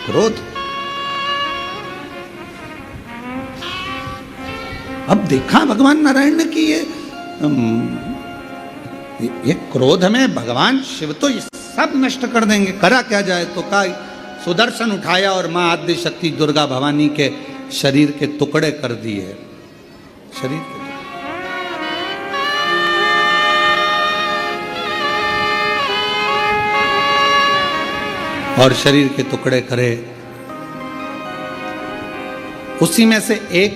क्रोध। अब देखा भगवान नारायण ने कि ये क्रोध में भगवान शिव तो ये सब नष्ट कर देंगे, करा क्या जाए, तो का सुदर्शन उठाया और मां आद्य शक्ति दुर्गा भवानी के शरीर के टुकड़े कर दिए, शरीर के और शरीर के टुकड़े करे। उसी में से एक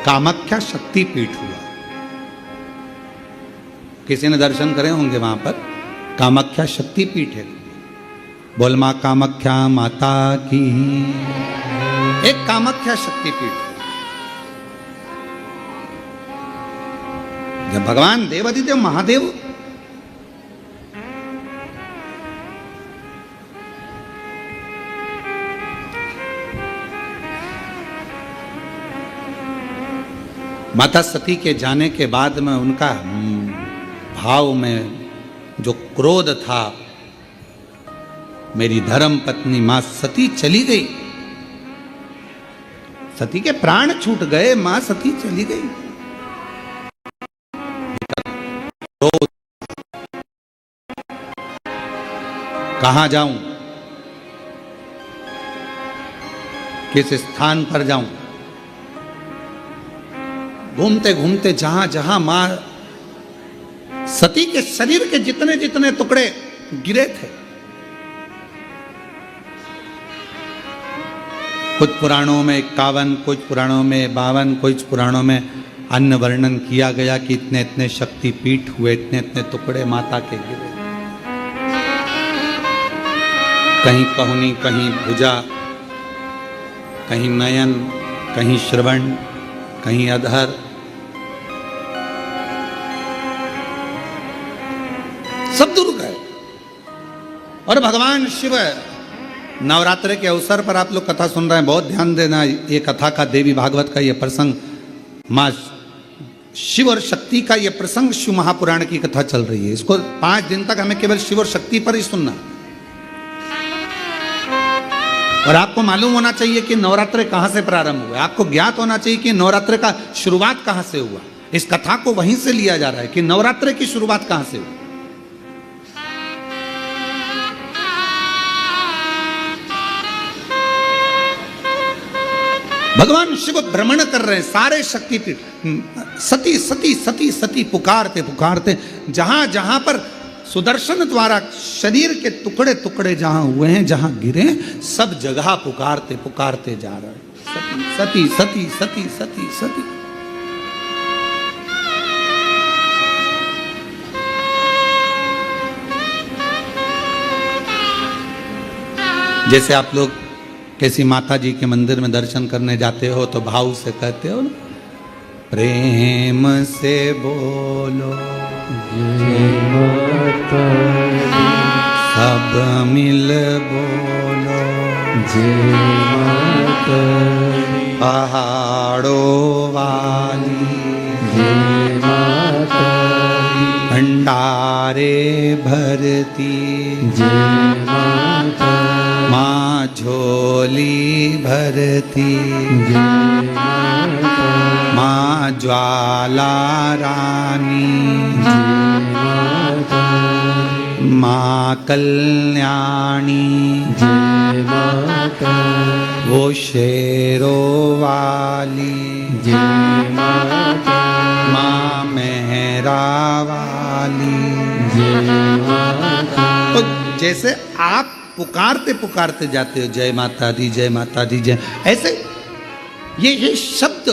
कामाख्या शक्तिपीठ हुआ। किसी ने दर्शन करे होंगे वहां पर, कामाख्या शक्तिपीठ है। बोल मां कामाख्या माता की। एक कामाख्या शक्तिपीठ, जब भगवान देवाधिदेव महादेव माता सती के जाने के बाद में उनका भाव में जो क्रोध था, मेरी धर्म पत्नी मां सती चली गई, सती के प्राण छूट गए, मां सती चली गई। क्रोध, कहां जाऊं, किस स्थान पर जाऊं, घूमते घूमते जहां जहां मां सती के शरीर के जितने जितने टुकड़े गिरे थे, कुछ पुराणों में 51, कुछ पुराणों में 52, कुछ पुराणों में अन्य वर्णन किया गया कि इतने इतने शक्तिपीठ हुए, इतने इतने टुकड़े माता के गिरे। कहीं कहुनी, कहीं भुजा, कहीं नयन, कहीं श्रवण, कहीं अधर। सब दूर गए। और भगवान शिव, नवरात्र के अवसर पर आप लोग कथा सुन रहे हैं, बहुत ध्यान देना। ये कथा का, देवी भागवत का ये प्रसंग, माँ शिव और शक्ति का ये प्रसंग शिव महापुराण की कथा चल रही है। इसको 5 दिन तक हमें केवल शिव और शक्ति पर ही सुनना। और आपको मालूम होना चाहिए कि नवरात्र कहां से प्रारंभ हुआ। आपको ज्ञात होना चाहिए कि नवरात्र का शुरुआत कहां से हुआ। इस कथा को वहीं से लिया जा रहा है कि नवरात्र की शुरुआत कहां से हुई। भगवान शिव भ्रमण कर रहे हैं सारे शक्तिपीठ, सती सती सती सती पुकारते पुकारते, जहां जहां पर सुदर्शन द्वारा शरीर के टुकड़े टुकड़े जहां हुए हैं, जहां गिरे, सब जगह पुकारते पुकारते जा रहे हैं, सती सती सती सती सती। जैसे आप लोग किसी माता जी के मंदिर में दर्शन करने जाते हो तो भाव से कहते हो ना, प्रेम से बोलो जय माता दी, सब मिल बोलो जय माता दी, पहाड़ों वाली जय माता दी, भंडारे भरती जय माता माँ झोली भरती, जय माता माँ ज्वाला रानी, जय माता माँ कल्याणी, जय माता वो शेरों वाली, जय माता माँ मेहरा वाली। जय माता तो जैसे आप पुकारते पुकारते जाते हो, जय माता दी जय माता दी जय, ऐसे ये शब्द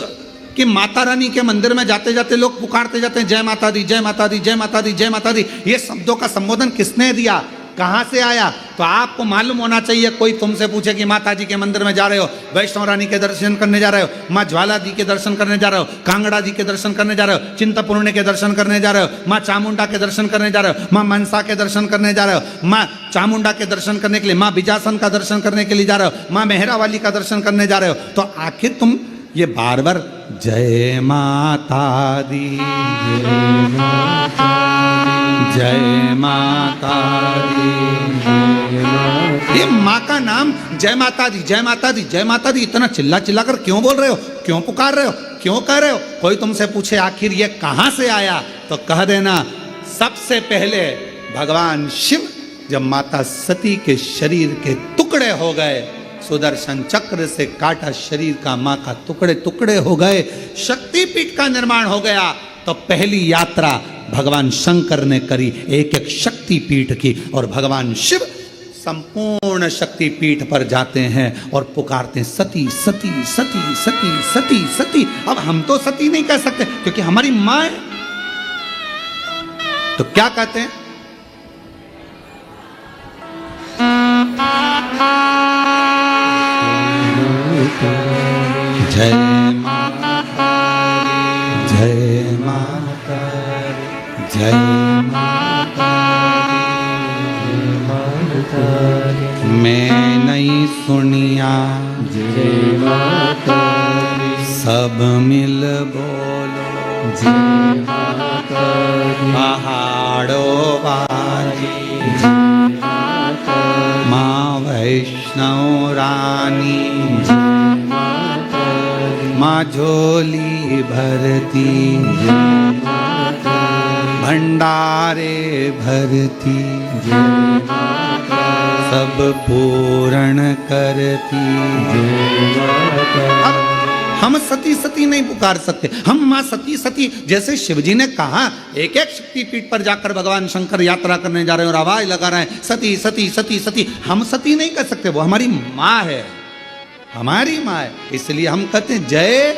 कि माता रानी के मंदिर में जाते जाते लोग पुकारते जाते हैं, जय माता दी जय माता दी जय माता दी जय माता दी। ये शब्दों का संबोधन किसने दिया, कहां से आया? तो आपको मालूम होना चाहिए। कोई तुमसे पूछे कि माता जी के मंदिर में जा रहे हो, वैष्णव रानी के दर्शन करने जा रहे हो, माँ ज्वाला जी के दर्शन करने जा रहे हो, कांगड़ा जी के दर्शन करने जा रहे हो, चिंतपूर्णी के दर्शन करने जा रहे हो, माँ चामुंडा के दर्शन करने जा रहे हो, माँ मनसा के दर्शन करने जा रहे हो, माँ चामुंडा के दर्शन करने के लिए, माँ बिजासन का दर्शन करने के लिए जा रहे हो, माँ मेहरा वाली का दर्शन करने जा रहे हो, तो आखिर तुम ये बार बार जय माता दी जय माता दी, ये माँ का नाम जय माता दी जय माता दी जय माता दी इतना चिल्ला चिल्ला कर क्यों बोल रहे हो, क्यों पुकार रहे हो, क्यों कह रहे हो? कोई तुमसे पूछे आखिर ये कहां से आया, तो कह देना सबसे पहले भगवान शिव जब माता सती के शरीर के टुकड़े हो गए, सुदर्शन चक्र से काटा शरीर का मां का टुकड़े टुकड़े हो गए, शक्तिपीठ का निर्माण हो गया, तो पहली यात्रा भगवान शंकर ने करी एक एक शक्तिपीठ की, और भगवान शिव संपूर्ण शक्तिपीठ पर जाते हैं और पुकारते हैं सती सती सती सती सती सती। अब हम तो सती नहीं कह सकते क्योंकि हमारी मां है, तो क्या कहते हैं? जय माता जय माता जय माता मैं नहीं सुनिया जय माता सब मिल बोलो जय माता पहाड़ों वाली जय माता माँ वैष्णव रानी जय माता माँ झोली भरती जय माता भंडारे भरती जय माता सब पूर्ण करती। जय माता अब हम सती सती नहीं पुकार सकते, हम माँ सती सती, जैसे शिवजी ने कहा एक एक शक्तिपीठ पर जाकर भगवान शंकर यात्रा करने जा रहे हैं और आवाज लगा रहे हैं सती सती सती सती, हम सती नहीं कर सकते, वो हमारी माँ है, हमारी माँ है, इसलिए हम कहते हैं जय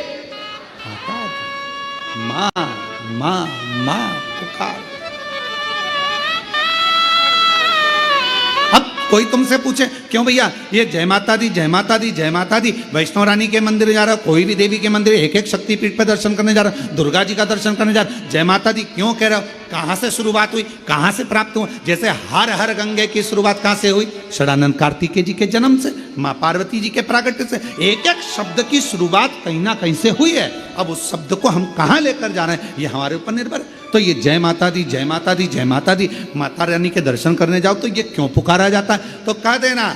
माता दी, माँ माँ माँ पुकार। अब कोई तुमसे पूछे क्यों भैया ये जय माता दी जय माता दी जय माता दी, वैष्णव रानी के मंदिर जा रहा, कोई भी देवी के मंदिर एक एक शक्तिपीठ पर दर्शन करने जा रहा, दुर्गा जी का दर्शन करने जा रहा, जय माता दी क्यों कह रहा हो? कहाँ से शुरुआत हुई, कहाँ से प्राप्त हुआ? जैसे हर हर गंगे की शुरुआत कहाँ से हुई? षडानंद कार्तिकेय जी के जन्म से, माँ पार्वती जी के प्रागट्य से। एक एक शब्द की शुरुआत कहीं ना कहीं से हुई है। अब उस शब्द को हम कहाँ लेकर जा रहे हैं ये हमारे ऊपर निर्भर है। तो ये जय माता दी जय माता दी जय माता दी, माता रानी के दर्शन करने जाओ तो ये क्यों पुकारा जाता है? तो कह देना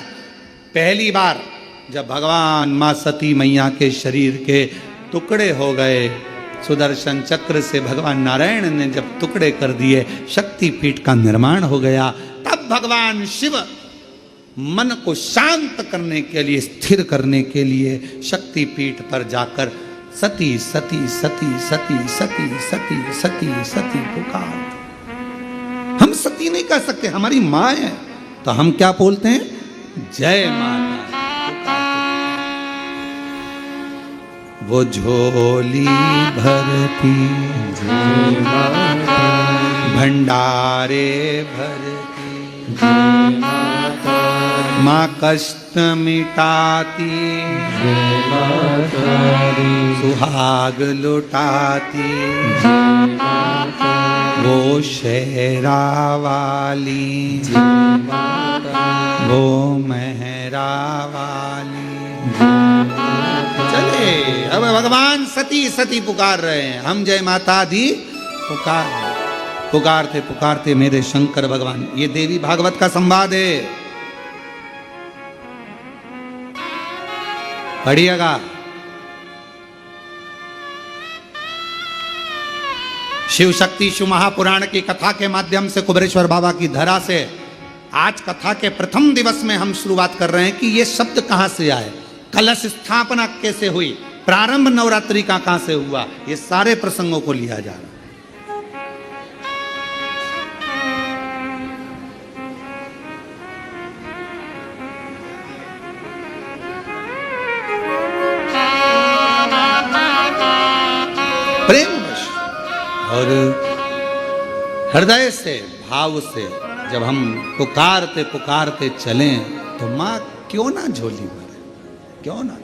पहली बार जब भगवान माँ सती मैया के शरीर के टुकड़े हो गए, सुदर्शन चक्र से भगवान नारायण ने जब टुकड़े कर दिए, शक्तिपीठ का निर्माण हो गया, तब भगवान शिव मन को शांत करने के लिए, स्थिर करने के लिए शक्तिपीठ पर जाकर सती सती सती सती सती सती सती सती पुकार। हम सती नहीं कह सकते, हमारी माँ है, तो हम क्या बोलते हैं? जय माता। वो झोली भरती जय माता भंडारे भरती, जय माता माँ कष्ट मिटाती, जय माता सुहाग लुटाती, जय माता वो शेरा वाली, जय माता वो मेहरा वाली। जय माता चले अब भगवान सती सती पुकार रहे हैं, हम जय माता दी पुकारते पुकारते मेरे शंकर भगवान। ये देवी भागवत का संवाद है, पढ़िएगा। शिव शक्ति शिव महापुराण की कथा के माध्यम से कुबेरेश्वर बाबा की धरा से आज कथा के प्रथम दिवस में हम शुरुआत कर रहे हैं कि ये शब्द कहां से आए, कलश स्थापना कैसे हुई, प्रारंभ नवरात्रि का कहां से हुआ, ये सारे प्रसंगों को लिया जा रहा है। प्रेम और हृदय से भाव से जब हम पुकारते पुकारते चलें तो माँ क्यों ना झोली भरे, क्यों ना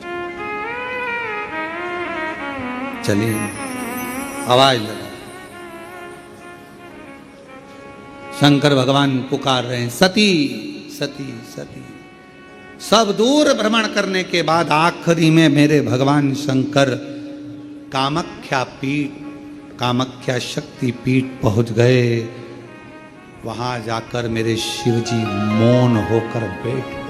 चलिए आवाज लगा। शंकर भगवान पुकार रहे हैं सती सती सती। सब दूर भ्रमण करने के बाद आखिरी में मेरे भगवान शंकर कामाख्या पीठ, कामाख्या शक्ति पीठ पहुंच गए। वहां जाकर मेरे शिवजी मौन होकर बैठ गए।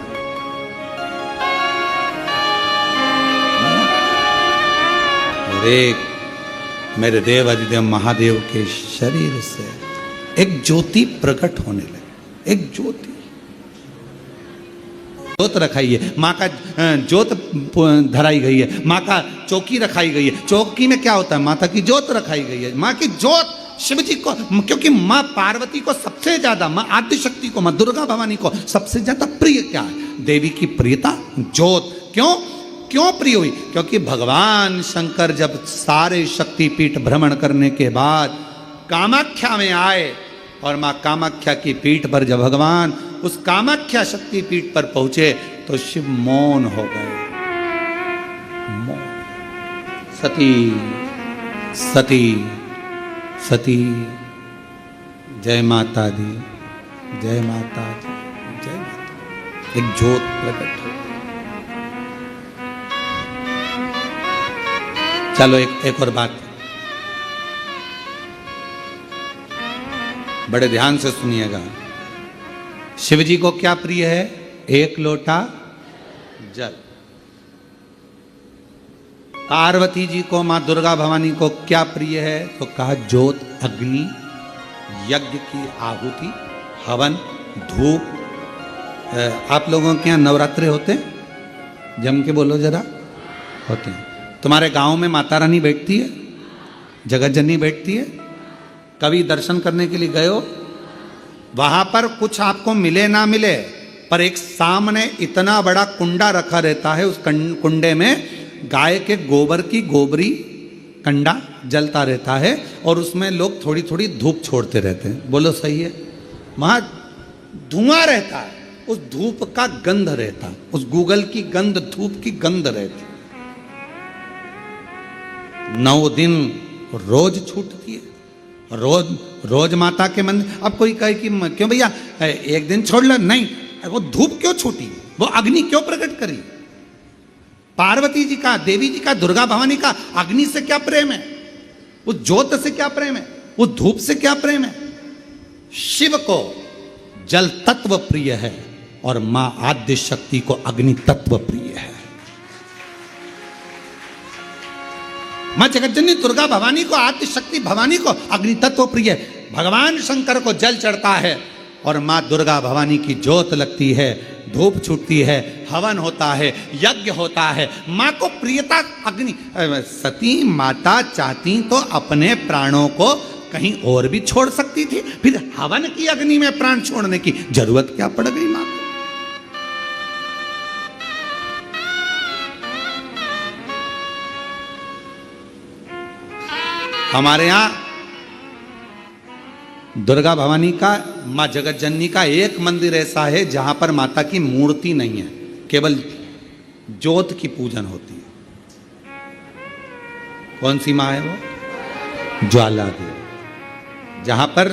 और एक मेरे देव अधिदेव महादेव के शरीर से एक ज्योति प्रकट होने लगी, एक ज्योति। जोत रखाई है, माँ का जोत धराई गई है, माँ का चौकी रखाई गई है। चौकी में क्या होता है? माता की जोत रखाई गई है। माँ की जोत शिव जी को, क्योंकि माँ पार्वती को सबसे ज्यादा, माँ आदि शक्ति को, माँ दुर्गा भवानी को सबसे ज्यादा प्रिय क्या है? देवी की प्रियता जोत। क्यों क्यों प्रिय हुई? क्योंकि भगवान शंकर जब सारे शक्तिपीठ भ्रमण करने के बाद कामाख्या में आए और माँ कामाख्या की पीठ पर जब भगवान उस कामाख्या शक्ति पीठ पर पहुंचे तो शिव मौन हो गए। मौन। सती सती सती जय माता दी जय माता दी जय माता। एक ज्योत प्रकट हो। चलो एक और बात बड़े ध्यान से सुनिएगा। शिव जी को क्या प्रिय है? एक लोटा जल। पार्वती जी को, मां दुर्गा भवानी को क्या प्रिय है? तो कहा ज्योत, अग्नि, यज्ञ की आहुति, हवन, धूप। आप लोगों के यहाँ नवरात्रे होते हैं? जम के बोलो जरा। होते हैं। तुम्हारे गांव में माता रानी बैठती है, जगत जननी बैठती है? कभी दर्शन करने के लिए गए हो? वहां पर कुछ आपको मिले ना मिले, पर एक सामने इतना बड़ा कुंडा रखा रहता है, उस कुंडे में गाय के गोबर की गोबरी कंडा जलता रहता है और उसमें लोग थोड़ी थोड़ी धूप छोड़ते रहते हैं। बोलो सही है? वहां धुआं रहता है, उस धूप का गंध रहता, उस गूगल की गंध, धूप की गंध रहती। 9 दिन रोज छूटती है, रोज रोज माता के मंदिर। अब कोई कहे कि क्यों भैया एक दिन छोड़ लो, नहीं, वो धूप क्यों छूटी, वो अग्नि क्यों प्रकट करी? पार्वती जी का, देवी जी का, दुर्गा भवानी का अग्नि से क्या प्रेम है, उस ज्योत से क्या प्रेम है, उस धूप से क्या प्रेम है? शिव को जल तत्व प्रिय है और मां आद्य शक्ति को अग्नि तत्व प्रिय है। मां जगतजननी दुर्गा भवानी को, आद्य शक्ति भवानी को अग्नि तत्व प्रिय है। भगवान शंकर को जल चढ़ता है और मां दुर्गा भवानी की ज्योत लगती है, धूप छूटती है, हवन होता है, यज्ञ होता है। मां को प्रियता अग्नि। सती माता चाहती तो अपने प्राणों को कहीं और भी छोड़ सकती थी, फिर हवन की अग्नि में प्राण छोड़ने की जरूरत क्या पड़ गई मां को? हमारे यहां दुर्गा भवानी का, मां जगत जननी का एक मंदिर ऐसा है जहां पर माता की मूर्ति नहीं है, केवल ज्योत की पूजन होती है। कौन सी मां है वो? ज्वाला देवी। जहां पर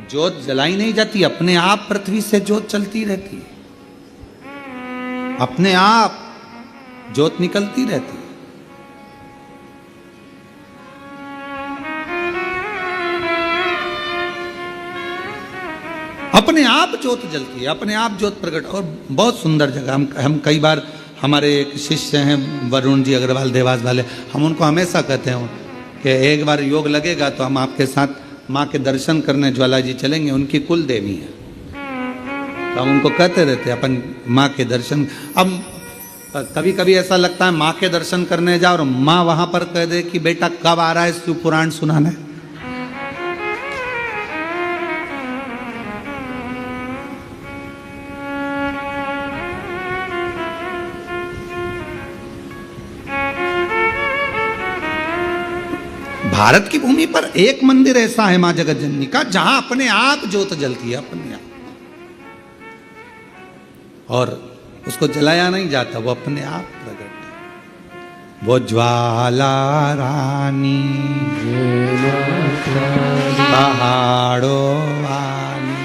ज्योत जलाई नहीं जाती, अपने आप पृथ्वी से ज्योत चलती रहती है, अपने आप ज्योत निकलती रहती है। अपने आप ज्योत जलती है, अपने आप ज्योत प्रकट। और बहुत सुंदर जगह। हम कई बार, हमारे एक शिष्य हैं वरुण जी अग्रवाल देवास वाले, हम उनको हमेशा कहते हैं कि एक बार योग लगेगा तो हम आपके साथ माँ के दर्शन करने ज्वाला जी चलेंगे, उनकी कुल देवी है। तो हम उनको कहते रहते हैं अपन माँ के दर्शन। अब कभी कभी ऐसा लगता है माँ के दर्शन करने जाओ और माँ वहां पर कह दे कि बेटा कब आ रहा है शिव पुराण सुनाने। भारत की भूमि पर एक मंदिर ऐसा है मां जगत जननी का जहां अपने आप ज्योत जलती है, अपने आप, और उसको जलाया नहीं जाता, वो अपने आप प्रकट है। वो ज्वाला रानी पहाड़ों वाली,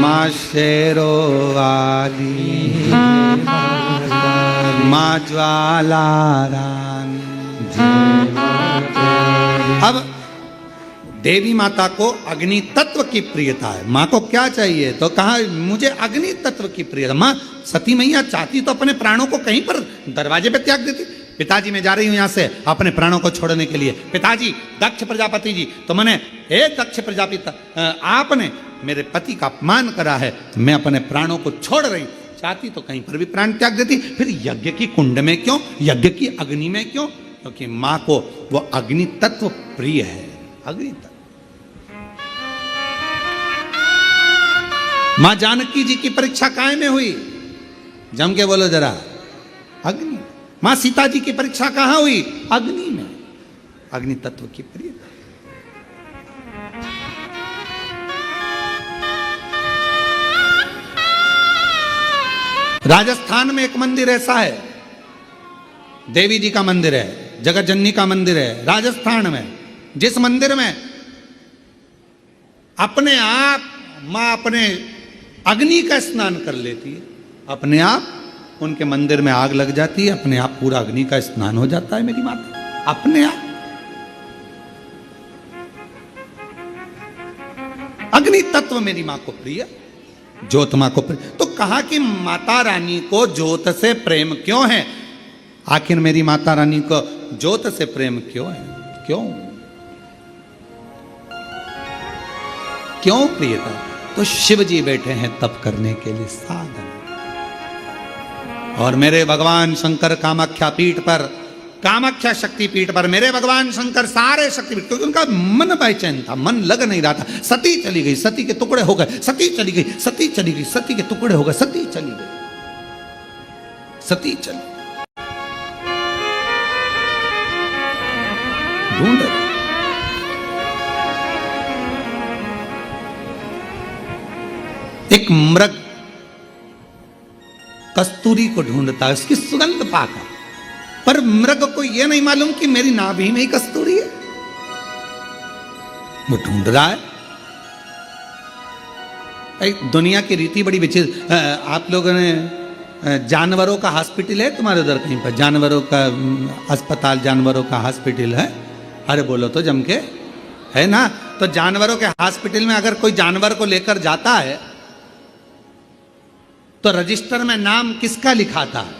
मां शेरों वाली, मां ज्वाला रानी। अब देवी माता को अग्नि तत्व की प्रियता है। माँ को क्या चाहिए? तो कहा मुझे अग्नि तत्व की प्रियता। माँ सती मैया चाहती तो अपने प्राणों को कहीं पर दरवाजे पे त्याग देती। पिताजी मैं जा रही हूं यहां से अपने प्राणों को छोड़ने के लिए। पिताजी, दक्ष प्रजापति जी, तो मैंने, हे दक्ष प्रजापति, आपने मेरे पति का अपमान करा है, मैं अपने प्राणों को छोड़ रही। चाहती तो कहीं पर भी प्राण त्याग देती। फिर यज्ञ की कुंड में क्यों, यज्ञ की अग्नि में क्यों? क्योंकि मां को वो अग्नि तत्व प्रिय है। अग्नि तत्व। मां जानकी जी की परीक्षा काय में हुई? जम के बोलो जरा। अग्नि। मां सीता जी की परीक्षा कहां हुई? अग्नि में। अग्नि तत्व की प्रियता। राजस्थान में एक मंदिर ऐसा है, देवी जी का मंदिर है, जगत जननी का मंदिर है राजस्थान में, जिस मंदिर में अपने आप मां अपने अग्नि का स्नान कर लेती है। अपने आप उनके मंदिर में आग लग जाती है, अपने आप पूरा अग्नि का स्नान हो जाता है मेरी माता, अपने आप। अग्नि तत्व मेरी मां को प्रिय, ज्योत मां को प्रिय। तो कहा कि माता रानी को ज्योत से प्रेम क्यों है? आखिर मेरी माता रानी को ज्योत से प्रेम क्यों है? क्यों क्यों प्रियता? तो शिव जी बैठे हैं तप करने के लिए साधन। और मेरे भगवान शंकर कामाख्या पीठ पर, कामाख्या शक्ति पीठ पर मेरे भगवान शंकर सारे शक्तिपीठ, क्योंकि उनका मन बेचैन था, मन लग नहीं रहा था। सती चली गई, सती के टुकड़े हो गए, सती चली गई, सती चली गई, सती के टुकड़े हो गए, सती चली गई, सती चली ढूंढ। एक मृग कस्तूरी को ढूंढता है, उसकी सुगंध पाकर, पर मृग को यह नहीं मालूम कि मेरी नाभि में ही कस्तूरी है। वो ढूंढ रहा है। दुनिया की रीति बड़ी विचित्र। आप लोगों ने जानवरों का हॉस्पिटल है तुम्हारे उधर कहीं पर? जानवरों का अस्पताल, जानवरों का हॉस्पिटल है? अरे बोलो तो जम के, है ना? तो जानवरों के हॉस्पिटल में अगर कोई जानवर को लेकर जाता है तो रजिस्टर में नाम किसका लिखाता है?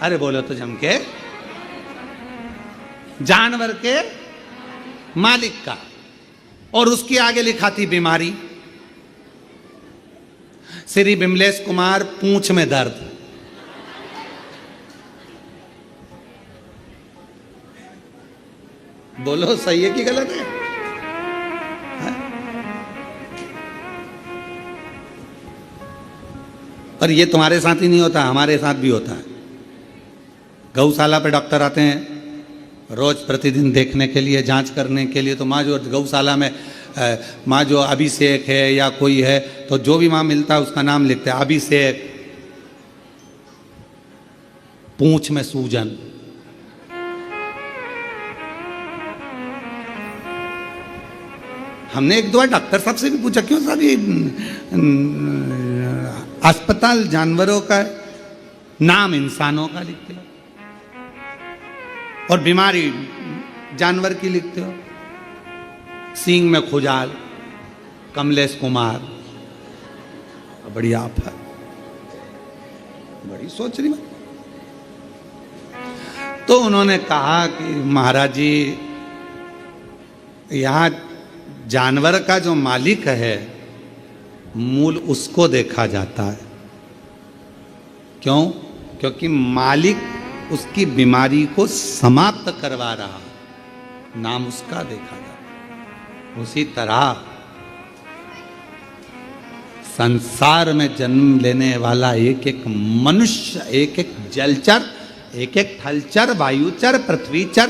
अरे बोलो तो जम के, जानवर के मालिक का। और उसके आगे लिखा थी बीमारी, श्री बिमलेश कुमार पूंछ में दर्द। बोलो सही है कि गलत है? पर ये तुम्हारे साथ ही नहीं होता, हमारे साथ भी होता है। गौशाला पे डॉक्टर आते हैं रोज प्रतिदिन देखने के लिए, जांच करने के लिए। तो माँ जो गौशाला में माँ जो अभिषेक है या कोई है, तो जो भी माँ मिलता है उसका नाम लिखते हैं। अभिषेक, पूंछ में सूजन। हमने एक दो बार डॉक्टर साहब से भी पूछा, क्यों साहब ये अस्पताल जानवरों का नाम इंसानों का लिखते हो और बीमारी जानवर की लिखते हो? सींग में खुजाल, कमलेश कुमार। बड़ी आप है, बड़ी सोच रही बात। तो उन्होंने कहा कि महाराज जी, यहां जानवर का जो मालिक है मूल उसको देखा जाता है। क्यों? क्योंकि मालिक उसकी बीमारी को समाप्त करवा रहा, नाम उसका देखा जाता है। उसी तरह संसार में जन्म लेने वाला एक एक मनुष्य, एक एक जलचर, एक एक थलचर, वायुचर, पृथ्वीचर,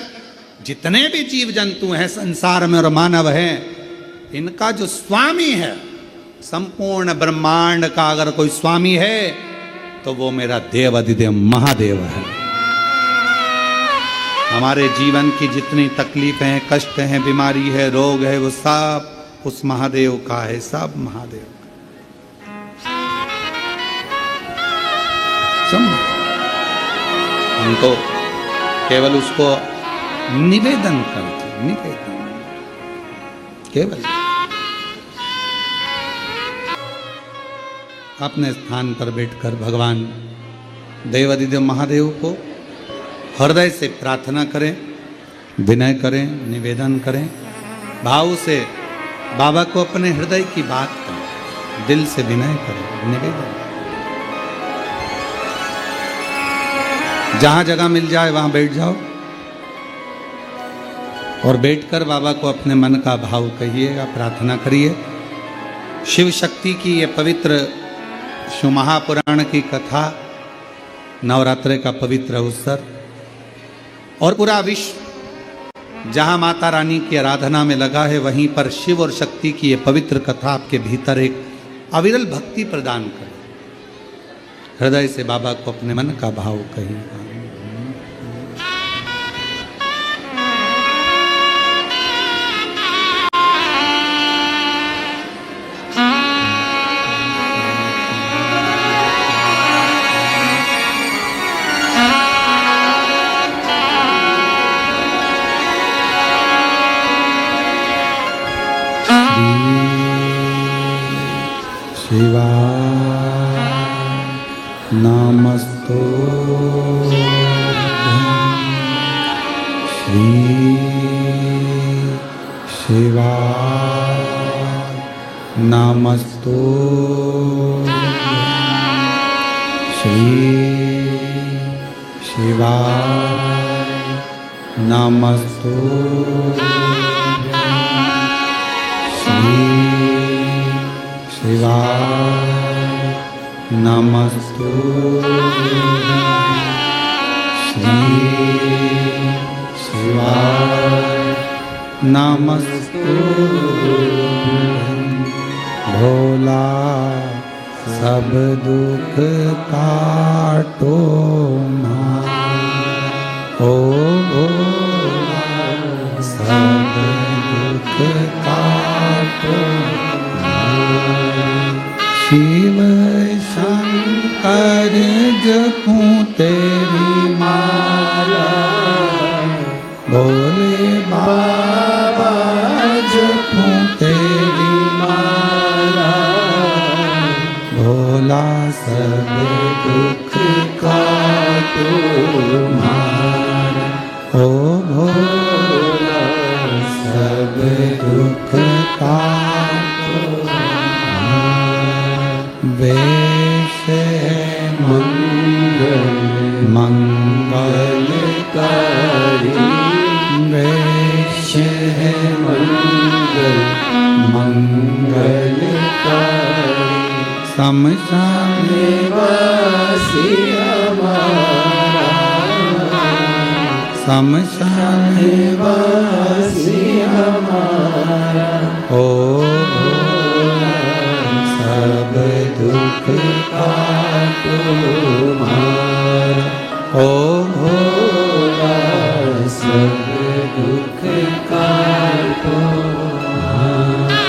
जितने भी जीव जंतु हैं संसार में और मानव हैं, इनका जो स्वामी है, संपूर्ण ब्रह्मांड का अगर कोई स्वामी है तो वो मेरा देव अधिदेव महादेव है। हमारे जीवन की जितनी तकलीफें हैं, कष्ट हैं, बीमारी है, रोग है, वो सब उस महादेव का है, सब महादेव का। हम तो केवल उसको निवेदन करते, निवेदन केवल अपने स्थान पर बैठकर भगवान देवाधिदेव महादेव को हृदय से प्रार्थना करें, विनय करें, निवेदन करें, भाव से बाबा को अपने हृदय की बात करें, दिल से विनय करें, निवेदन। जहां जगह मिल जाए वहां बैठ जाओ और बैठकर बाबा को अपने मन का भाव कहिएगा, प्रार्थना करिए। शिव शक्ति की ये पवित्र शिव महापुराण की कथा, नवरात्रि का पवित्र अवसर और पूरा विश्व जहां माता रानी की आराधना में लगा है, वहीं पर शिव और शक्ति की ये पवित्र कथा आपके भीतर एक अविरल भक्ति प्रदान करे। हृदय से बाबा को अपने मन का भाव कहिएगा। नमस्तो श्री शिवाय नमस्तो श्री शिवाय नमस्तो श्री शिवाय नमस्तो श्री शिवाय नमस्तु भोला सब दुख काटो ओ भोला सब दुख काटो शिव शंकर जपूं तेरी माला भोले बाबा जपूं तेरी माला भोला सब दुख काटो मारा ओ भोला सब दुख काटो वेश है मंगल मंगलकारी वेश है मंगल मंगलकारी शमशान निवासी हमारा शमशान निवासी हमारा ओ सब दुख काटो मारा ओ भोला सब दुख काटो मारा।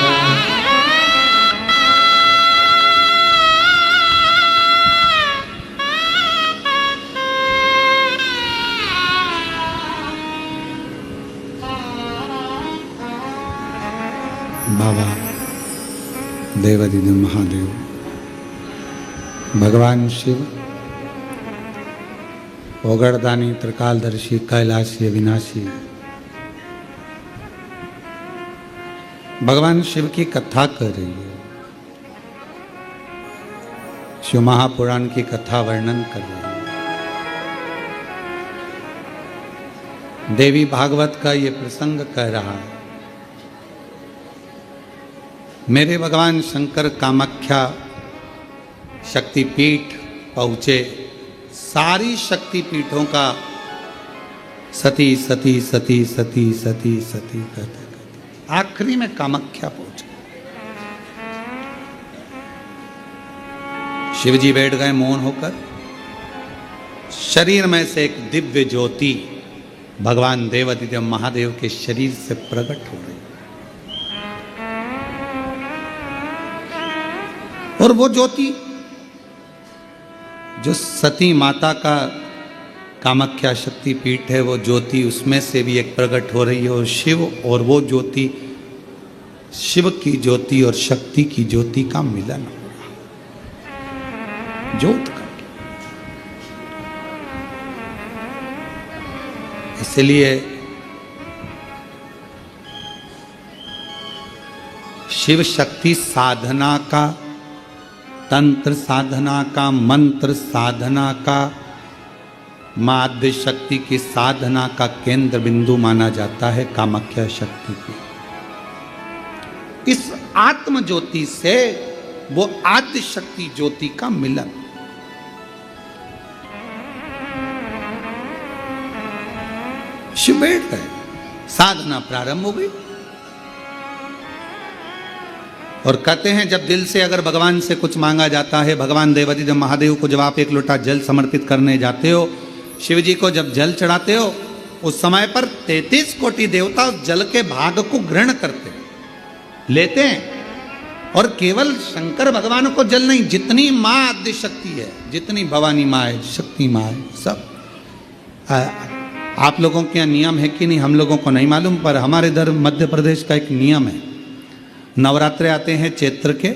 बाबा देवादिदेव महादेव भगवान शिव ओगड़दानी त्रिकालदर्शी कैलाशी अविनाशी भगवान शिव की कथा कर रही है। शिव महापुराण की कथा वर्णन कर रही है। देवी भागवत का ये प्रसंग कह रहा है। मेरे भगवान शंकर कामाख्या शक्तिपीठ पहुँचे। सारी शक्तिपीठों का सती सती सती सती सती सती कहते कहते आखिरी में कामाख्या पहुँचे। शिवजी बैठ गए मौन होकर। शरीर में से एक दिव्य ज्योति भगवान देवादिदेव महादेव के शरीर से प्रकट हो रही और वो ज्योति जो सती माता का कामाख्या शक्ति पीठ है वो ज्योति उसमें से भी एक प्रकट हो रही है और शिव और वो ज्योति शिव की ज्योति और शक्ति की ज्योति का मिलन हो रहा ज्योत का। इसलिए शिव शक्ति साधना का तंत्र साधना का मंत्र साधना का माध्य शक्ति की साधना का केंद्र बिंदु माना जाता है कामाख्या शक्ति की। इस आत्म ज्योति से वो आद्य शक्ति ज्योति का मिलन। शिव बैठ गए। साधना प्रारंभ हो गई और कहते हैं जब दिल से अगर भगवान से कुछ मांगा जाता है, भगवान देवादिदेव महादेव को जब आप एक लोटा जल समर्पित करने जाते हो, शिव जी को जब जल चढ़ाते हो, उस समय पर 33 कोटि देवता उस जल के भाग को ग्रहण करते हैं, लेते हैं। और केवल शंकर भगवान को जल नहीं, जितनी माँ आद्य शक्ति है, जितनी भवानी माँ है, शक्ति माँ है, सब। आप लोगों के यहाँ नियम है कि नहीं हम लोगों को नहीं मालूम, पर हमारे इधर मध्य प्रदेश का एक नियम है। नवरात्रे आते हैं चैत्र के,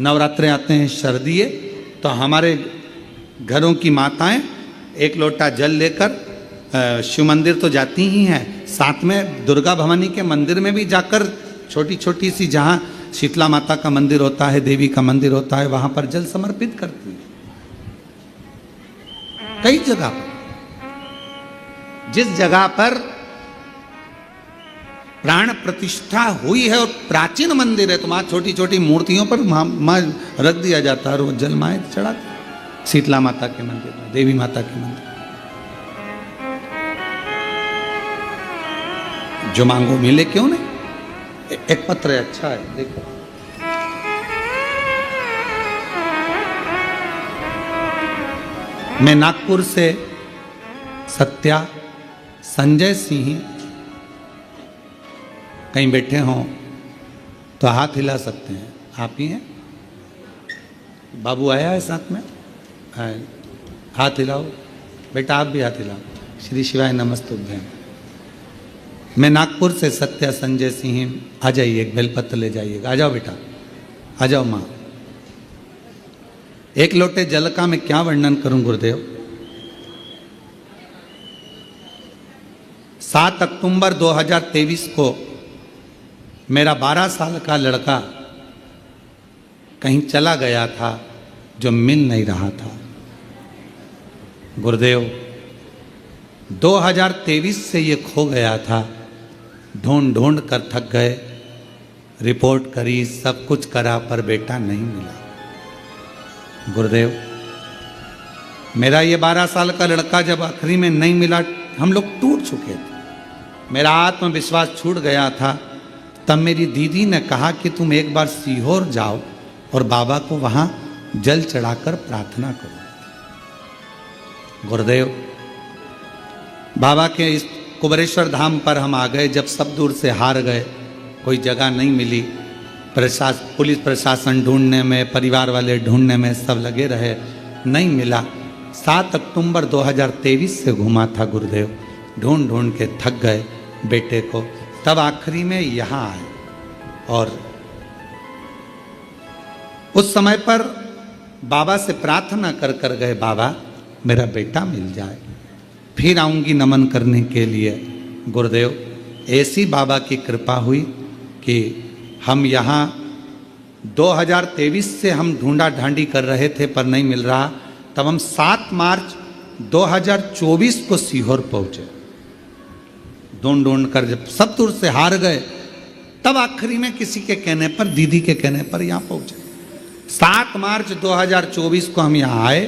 नवरात्रे आते हैं शरदीय, तो हमारे घरों की माताएं एक लोटा जल लेकर शिव मंदिर तो जाती ही हैं, साथ में दुर्गा भवानी के मंदिर में भी जाकर छोटी छोटी सी जहाँ शीतला माता का मंदिर होता है, देवी का मंदिर होता है, वहाँ पर जल समर्पित करती है। कई जगह पर, जिस जगह पर प्राण प्रतिष्ठा हुई है और प्राचीन मंदिर है, तो वहाँ छोटी छोटी मूर्तियों पर माँ रख दिया जाता है और वो जल माएँ चढ़ाती। शीतला माता के मंदिर में, देवी माता के मंदिर। जो मांगो मिले, क्यों नहीं। एक पत्र है, अच्छा है, देखो। मैं नागपुर से सत्या संजय सिंह, कहीं बैठे हों तो हाथ हिला सकते हैं। आप ही हैं? बाबू आया है साथ में? हाथ हिलाओ बेटा, आप भी हाथ हिलाओ। श्री शिवाय नमस्तुभ्यं। मैं नागपुर से सत्या संजय सिंह। आ जाइए, एक बेलपत्र ले जाइएगा। आ जाओ बेटा, आ जाओ माँ। एक लोटे जल का मैं क्या वर्णन करूं गुरुदेव। 7 अक्टूबर 2023 को मेरा 12 साल का लड़का कहीं चला गया था, जो मिल नहीं रहा था। गुरुदेव 2023 से ये खो गया था। ढूंढ ढूंढ कर थक गए, रिपोर्ट करी, सब कुछ करा, पर बेटा नहीं मिला। गुरुदेव मेरा ये 12 साल का लड़का जब आखिरी में नहीं मिला, हम लोग टूट चुके थे, मेरा आत्मविश्वास छूट गया था। तब मेरी दीदी ने कहा कि तुम एक बार सीहोर जाओ और बाबा को वहां जल चढ़ाकर प्रार्थना करो। गुरुदेव बाबा के इस कुबरेश्वर धाम पर हम आ गए। जब सब दूर से हार गए, कोई जगह नहीं मिली, पुलिस प्रशासन ढूंढने में, परिवार वाले ढूंढने में, सब लगे रहे, नहीं मिला। 7 अक्टूबर 2023 से घूमा था गुरुदेव, ढूंढ ढूंढ के थक गए बेटे को। तब आखिरी में यहाँ आए और उस समय पर बाबा से प्रार्थना कर कर गए, बाबा मेरा बेटा मिल जाए, फिर आऊंगी नमन करने के लिए। गुरुदेव ऐसी बाबा की कृपा हुई कि हम यहाँ 2023 से हम ढूंढा ढांडी कर रहे थे पर नहीं मिल रहा। तब हम 7 मार्च 2024 को सीहोर पहुंचे। ढूंढ ढूंढ कर जब सब दूर से हार गए, तब आखिरी में किसी के कहने पर, दीदी के कहने पर यहाँ पहुंचे। 7 मार्च 2024 को हम यहाँ आए,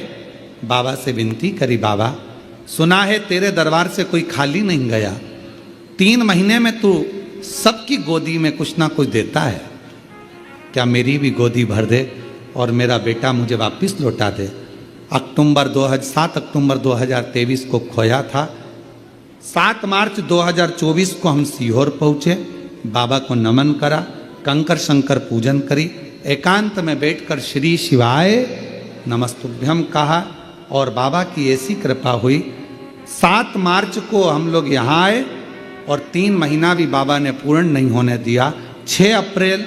बाबा से विनती करी, बाबा सुना है तेरे दरबार से कोई खाली नहीं गया, 3 महीने में तू सबकी गोदी में कुछ ना कुछ देता है, क्या मेरी भी गोदी भर दे और मेरा बेटा मुझे वापस लौटा दे। 7 अक्टूबर 2023 को खोया था। 7 मार्च 2024 को हम सीहोर पहुँचे, बाबा को नमन करा, कंकर शंकर पूजन करी, एकांत में बैठकर श्री शिवाय नमस्तुभ्यम कहा और बाबा की ऐसी कृपा हुई। 7 मार्च को हम लोग यहाँ आए और 3 महीना भी बाबा ने पूर्ण नहीं होने दिया। 6 अप्रैल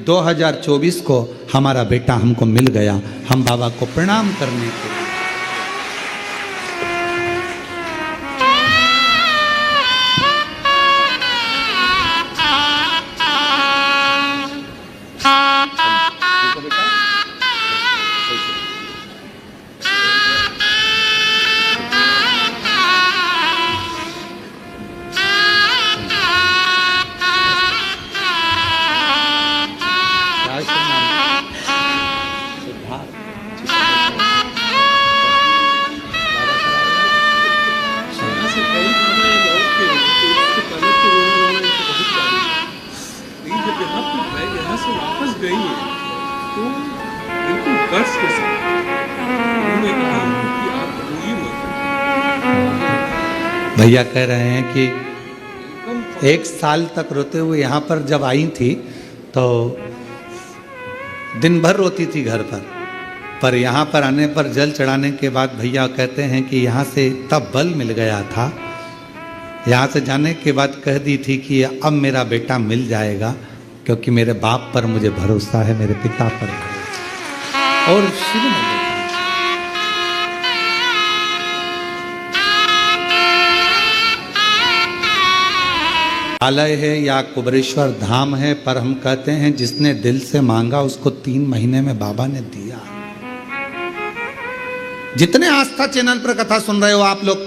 2024 को हमारा बेटा हमको मिल गया। हम बाबा को प्रणाम करने के लिए भैया कह रहे हैं कि 1 साल तक रोते हुए यहाँ पर जब आई थी तो दिन भर रोती थी घर पर यहाँ पर आने पर जल चढ़ाने के बाद भैया कहते हैं कि यहाँ से तब बल मिल गया था, यहाँ से जाने के बाद कह दी थी कि अब मेरा बेटा मिल जाएगा, क्योंकि मेरे बाप पर मुझे भरोसा है, मेरे पिता पर और शिव ने आलय है या कुबरेश्वर धाम है, पर हम कहते हैं जिसने दिल से मांगा उसको 3 महीने में बाबा ने दिया। जितने आस्था चैनल पर कथा सुन रहे हो आप लोग,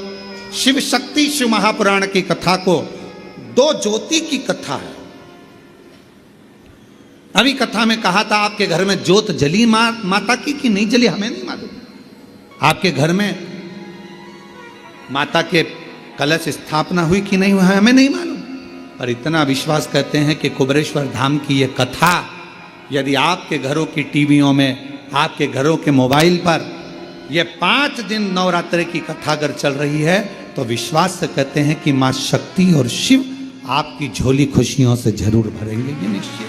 शिव शक्ति शिव महापुराण की कथा को 2 ज्योति की कथा है। अभी कथा में कहा था आपके घर में ज्योत जली माता की कि नहीं जली हमें नहीं मालूम। आपके घर में माता के कलश स्थापना हुई कि नहीं हुई हमें नहीं मालूम, पर इतना विश्वास करते हैं कि कुबेरेश्वर धाम की ये कथा यदि आपके घरों की टीवियों में, आपके घरों के मोबाइल पर ये 5 दिन नवरात्रि की कथा अगर चल रही है तो विश्वास से कहते हैं कि मां शक्ति और शिव आपकी झोली खुशियों से जरूर भरेंगे, ये निश्चित।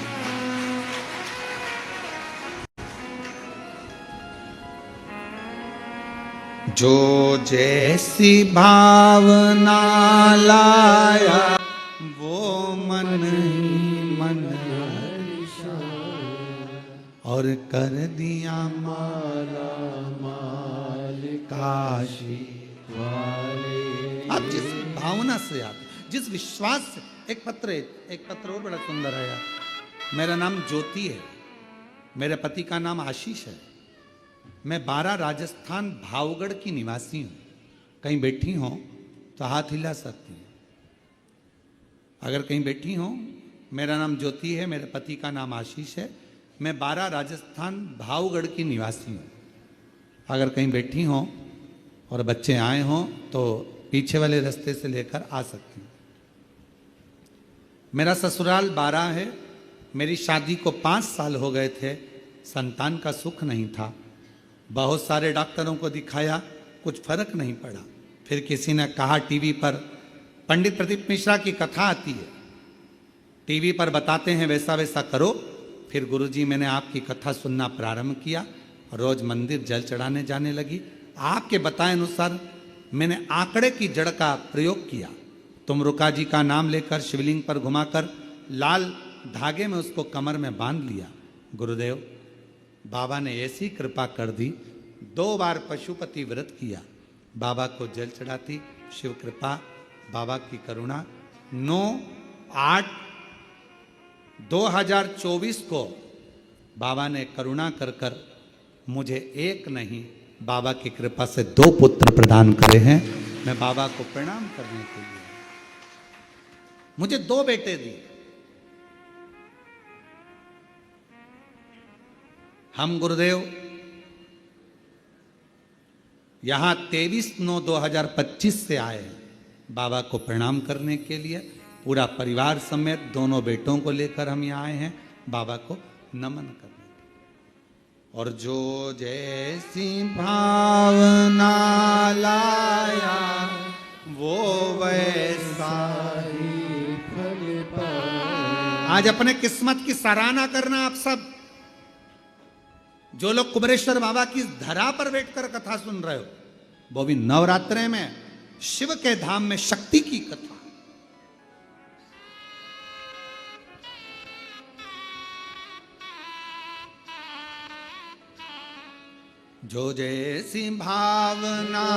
जो जैसी भावना लाया वो मन ही मन और कर दिया माला माल काशी वाले। अब जिस भावना से आप, जिस विश्वास से, एक पत्र और बड़ा सुंदर आया। मेरा नाम ज्योति है, मेरे पति का नाम आशीष है, मैं 12 राजस्थान भावगढ़ की निवासी हूं। कहीं बैठी हो तो हाथ हिला सकती हैं। अगर कहीं बैठी हो, मेरा नाम ज्योति है, मेरे पति का नाम आशीष है, मैं 12 राजस्थान भावगढ़ की निवासी हूँ। अगर कहीं बैठी हो और बच्चे आए हों तो पीछे वाले रास्ते से लेकर आ सकती हूँ। मेरा ससुराल 12 है। मेरी शादी को 5 साल हो गए थे, संतान का सुख नहीं था। बहुत सारे डॉक्टरों को दिखाया, कुछ फर्क नहीं पड़ा। फिर किसी ने कहा टीवी पर पंडित प्रदीप मिश्रा की कथा आती है, टीवी पर बताते हैं वैसा वैसा करो। फिर गुरुजी मैंने आपकी कथा सुनना प्रारंभ किया, रोज मंदिर जल चढ़ाने जाने लगी। आपके बताए अनुसार मैंने आंकड़े की जड़ का प्रयोग किया। तुमरुका जी का नाम लेकर शिवलिंग पर घुमाकर लाल धागे में उसको कमर में बांध लिया। गुरुदेव बाबा ने ऐसी कृपा कर दी, 2 बार पशुपति व्रत किया, बाबा को जल चढ़ाती, शिव कृपा, बाबा की करुणा। 9/8/2024 को बाबा ने करुणा कर कर मुझे एक नहीं, बाबा की कृपा से 2 पुत्र प्रदान करे हैं। मैं बाबा को प्रणाम करने के लिए, मुझे 2 बेटे दिए। हम गुरुदेव यहां 23/9/2025 से आए हैं बाबा को प्रणाम करने के लिए। पूरा परिवार समेत 2 बेटों को लेकर हम यहाँ आए हैं बाबा को नमन करने। और जो जैसी भावना लाया वो वैसा ही फल पाया। आज अपने किस्मत की सराहना करना आप सब, जो लोग कुबेरेश्वर बाबा की धरा पर बैठकर कथा सुन रहे हो, वो भी नवरात्रे में शिव के धाम में शक्ति की कथा। जो जैसी भावना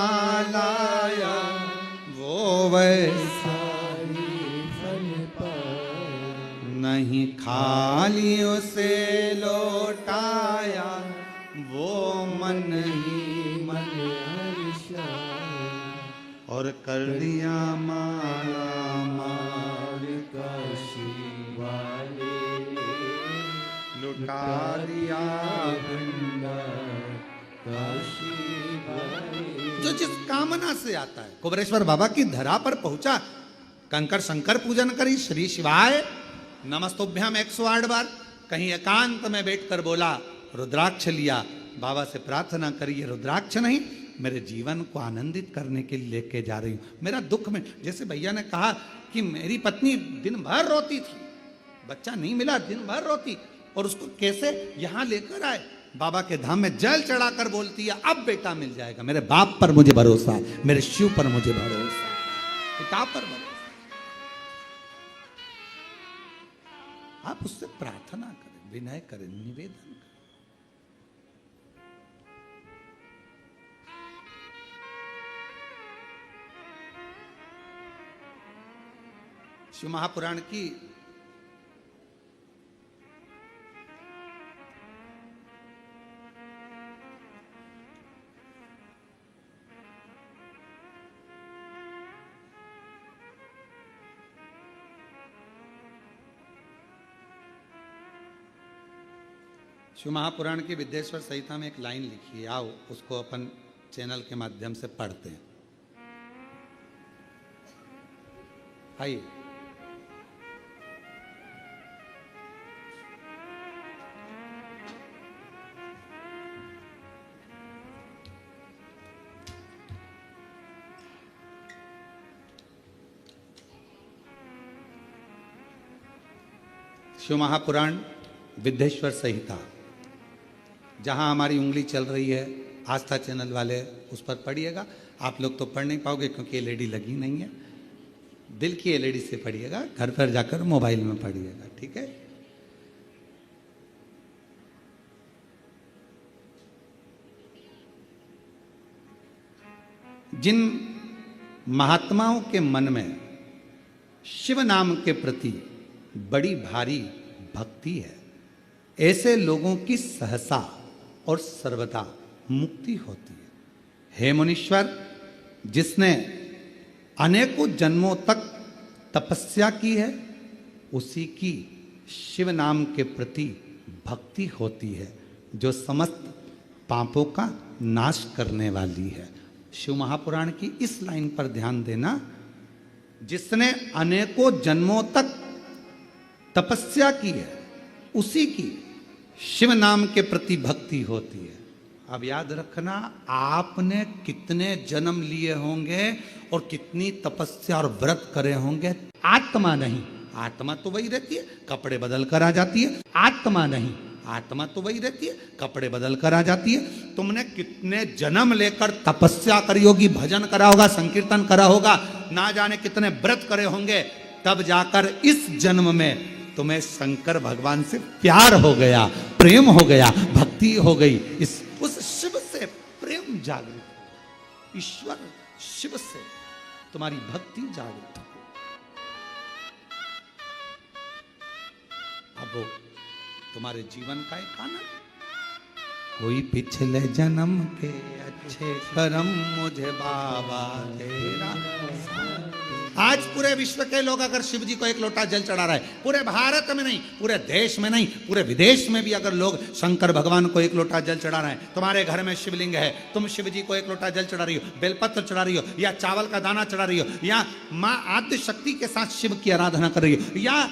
लाया वो वैसा ही फल पाया। नहीं खाली उसे लौटाया वो मन ही मन हर्षाया। और कर दिया माला माल काशी वाले, लुटा दिया भंडार काशी वाले। जो जिस कामना से आता है, कुबेरेश्वर बाबा की धरा पर पहुंचा, कंकर शंकर पूजन करी, श्री शिवाय नमस्तुभ्यम 108 बार। कहीं एकांत में बैठकर बोला, रुद्राक्ष लिया, बाबा से प्रार्थना करी, ये रुद्राक्ष नहीं, मेरे जीवन को आनंदित करने के लिए लेके जा रही हूं। मेरा दुख में, जैसे भैया ने कहा कि मेरी पत्नी दिन भर रोती थी, बच्चा नहीं मिला, दिन भर रोती, और उसको कैसे यहां लेकर आए, बाबा के धाम में जल चढ़ाकर बोलती है अब बेटा मिल जाएगा। मेरे बाप पर मुझे भरोसा है, मेरे शिव पर मुझे भरोसा है, पिता पर भरोसा। आप उससे प्रार्थना करें, विनय करें, निवेदन करें। शिव महापुराण की शिव महापुराण की विद्येश्वर संहिता में एक लाइन लिखी है, आओ उसको अपन चैनल के माध्यम से पढ़ते हैं। आइए। शिव महापुराण विद्येश्वर संहिता, जहाँ हमारी उंगली चल रही है, आस्था चैनल वाले उस पर पढ़िएगा। आप लोग तो पढ़ नहीं पाओगे क्योंकि एलईडी लगी नहीं है। दिल की एलईडी से पढ़िएगा, घर पर जाकर मोबाइल में पढ़िएगा, ठीक है। जिन महात्माओं के मन में शिव नाम के प्रति बड़ी भारी भक्ति है, ऐसे लोगों की सहसा और सर्वदा मुक्ति होती है। हे मुनीश्वर, जिसने अनेकों जन्मों तक तपस्या की है, उसी की शिव नाम के प्रति भक्ति होती है, जो समस्त पापों का नाश करने वाली है। शिव महापुराण की इस लाइन पर ध्यान देना, जिसने अनेकों जन्मों तक तपस्या की है, उसी की शिव नाम के प्रति भक्ति होती है। अब याद रखना, आपने कितने जन्म लिए होंगे और कितनी तपस्या और व्रत करे होंगे, आत्मा नहीं। आत्मा तो वही रहती है, कपड़े बदल कर आ जाती है। आत्मा नहीं, आत्मा तो वही रहती है, कपड़े बदल कर आ जाती है। तुमने कितने जन्म लेकर तपस्या करी होगी, भजन करा होगा, संकीर्तन करा होगा, ना जाने कितने व्रत करे होंगे, तब जाकर इस जन्म में तुम्हें शंकर भगवान से प्यार हो गया, प्रेम हो गया, भक्ति हो गई। उस शिव से प्रेम जागृत, ईश्वर शिव से तुम्हारी भक्ति जागृत हो। अब वो तुम्हारे जीवन का एक आनंद। कोई पिछले जन्म के अच्छे कर्म मुझे बाबा तेरा। आज पूरे विश्व के लोग अगर शिव जी को एक लोटा जल चढ़ा रहा है, पूरे भारत में नहीं, पूरे देश में नहीं, पूरे विदेश में भी अगर लोग शंकर भगवान को एक लोटा जल चढ़ा रहे हैं, तुम्हारे घर में शिवलिंग है, तुम शिव जी को एक लोटा जल चढ़ा रही हो, बेलपत्र चढ़ा रही हो, या चावल का दाना चढ़ा रही हो, या माँ आद्य शक्ति के साथ शिव की आराधना कर रही हो, या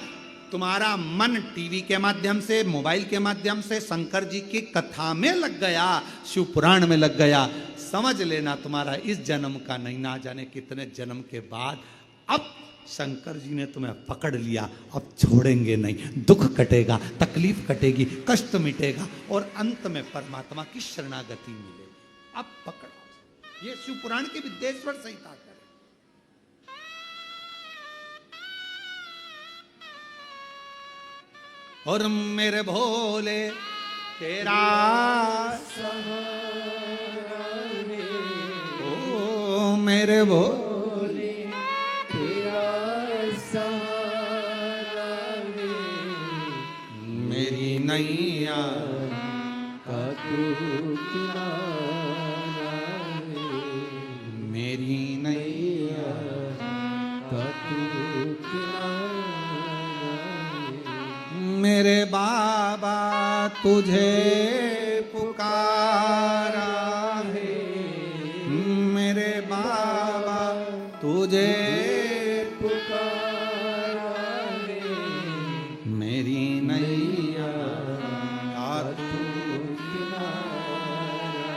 तुम्हारा मन टीवी के माध्यम से, मोबाइल के माध्यम से शंकर जी की कथा में लग गया, शिव पुराण में लग गया, समझ लेना तुम्हारा इस जन्म का नहीं, ना जाने कितने जन्म के बाद अब शंकर जी ने तुम्हें पकड़ लिया। अब छोड़ेंगे नहीं, दुख कटेगा, तकलीफ कटेगी, कष्ट मिटेगा और अंत में परमात्मा की शरणागति मिलेगी। अब पकड़ो। ये शिव पुराण की विद्येश्वर संहिता है। और मेरे भोले तेरा ओ मेरे भोले तेरा सहारा मेरी नैया का तू किनारा, मेरी नैया का तू किनारा। मेरे बाबा तुझे पुकारा है, मेरे बाबा तुझे पुकारा है, मेरी नैया का तू किनारा,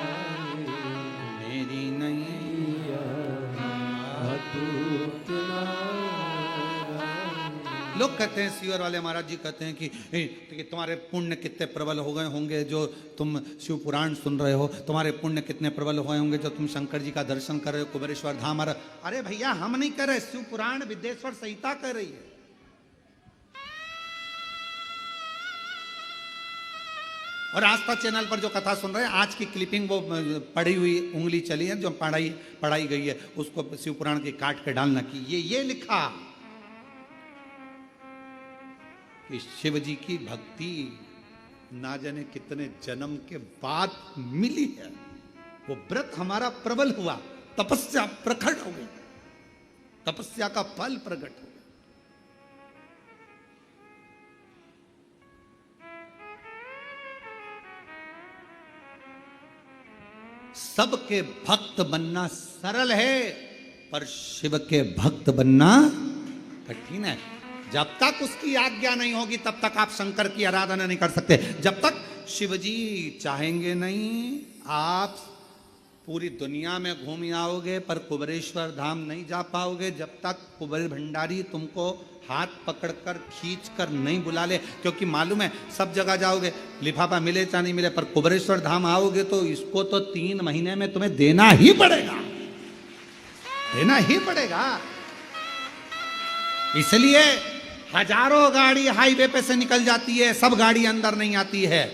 मेरी नैया का तू किनारा। लोग कहते हैं, शिवर वाले महाराज जी कहते हैं कि तुम्हारे पुण्य कितने प्रबल हो गए होंगे जो तुम शिव पुराण सुन रहे हो, तुम्हारे पुण्य कितने प्रबल हो गए होंगे जो तुम शंकर जी का दर्शन कर रहे हो, कुबेरेश्वर धाम। अरे भैया, हम नहीं कर रहे, शिव पुराण विद्येश्वर संहिता कर रही है। और आस्था चैनल पर जो कथा सुन रहे हैं, आज की क्लिपिंग वो पढ़ी हुई उंगली चली है, जो पढ़ाई गई है, उसको शिव पुराण की काट के डालना की ये लिखा कि शिव जी की भक्ति ना जाने कितने जन्म के बाद मिली है। वो व्रत हमारा प्रबल हुआ, तपस्या प्रकट हो गई, तपस्या का फल प्रकट हो गया। सबके भक्त बनना सरल है, पर शिव के भक्त बनना कठिन है। जब तक उसकी आज्ञा नहीं होगी तब तक आप शंकर की आराधना नहीं कर सकते। जब तक शिव जी चाहेंगे नहीं, आप पूरी दुनिया में घूम आओगे पर कुबेरेश्वर धाम नहीं जा पाओगे जब तक कुबेर भंडारी तुमको हाथ पकड़कर खींचकर नहीं बुला ले। क्योंकि मालूम है सब जगह जाओगे लिफाफा मिले चाहे नहीं मिले, पर कुबेरेश्वर धाम आओगे तो इसको तो 3 महीने में तुम्हें देना ही पड़ेगा, देना ही पड़ेगा। इसलिए हजारों गाड़ी हाईवे पे से निकल जाती है, सब गाड़ी अंदर नहीं आती है।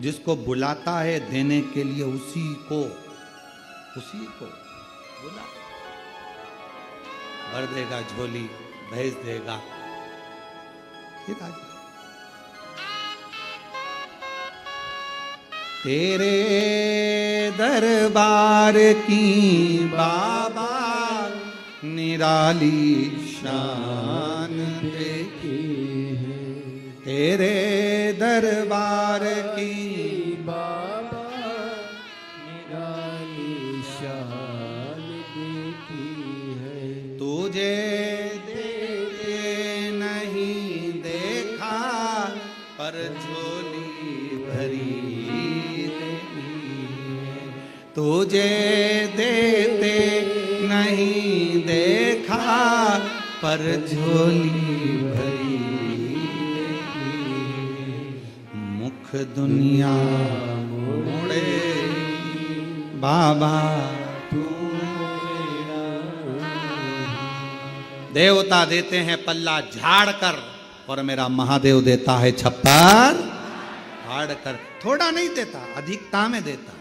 जिसको बुलाता है देने के लिए उसी को बुला भर देगा झोली, भेज देगा, फिर आ जाए। तेरे दरबार की बाबा निराली शान देखी है, तेरे दरबार की बाबा निराली शान देखी है। तुझे देखे नहीं देखा पर झोली भरी देखी है, तुझे देते नहीं देखा पर झोली भरी देखी है। मुख दुनिया मोड़े बाबा देवता देते हैं पल्ला झाड़ कर और मेरा महादेव देता है छप्पर फाड़ कर। थोड़ा नहीं देता, अधिकता में देता।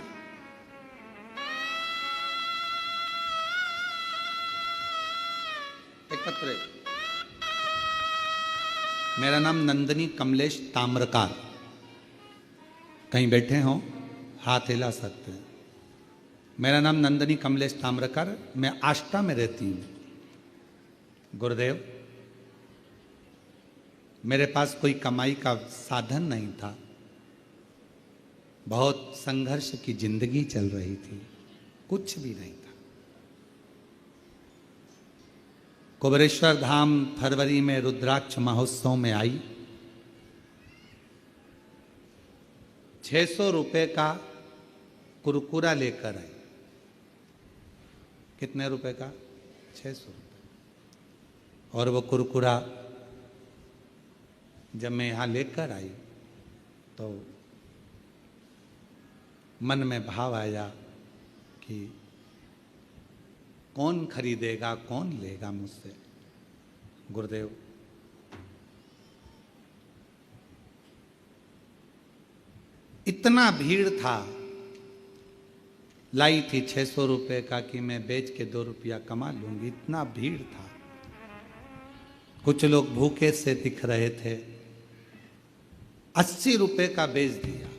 एकत्र मेरा नाम नंदनी कमलेश ताम्रकार। कहीं बैठे हो हाथ हिला सकते हैं। मेरा नाम नंदनी कमलेश ताम्रकार, मैं आष्टा में रहती हूँ। गुरुदेव, मेरे पास कोई कमाई का साधन नहीं था, बहुत संघर्ष की जिंदगी चल रही थी, कुछ भी नहीं था। कुबेरेश्वर धाम फरवरी में रुद्राक्ष महोत्सव में आई। 600 रुपए का कुरकुरा लेकर आई। कितने रुपए का? 600 रुपए। और वो कुरकुरा जब मैं यहाँ लेकर आई तो मन में भाव आया कि कौन खरीदेगा, कौन लेगा मुझसे। गुरुदेव, इतना भीड़ था, लाई थी 600 रुपए का कि मैं बेच के 2 रुपया कमा लूंगी, इतना भीड़ था। कुछ लोग भूखे से दिख रहे थे। 80 रुपए का बेच दिया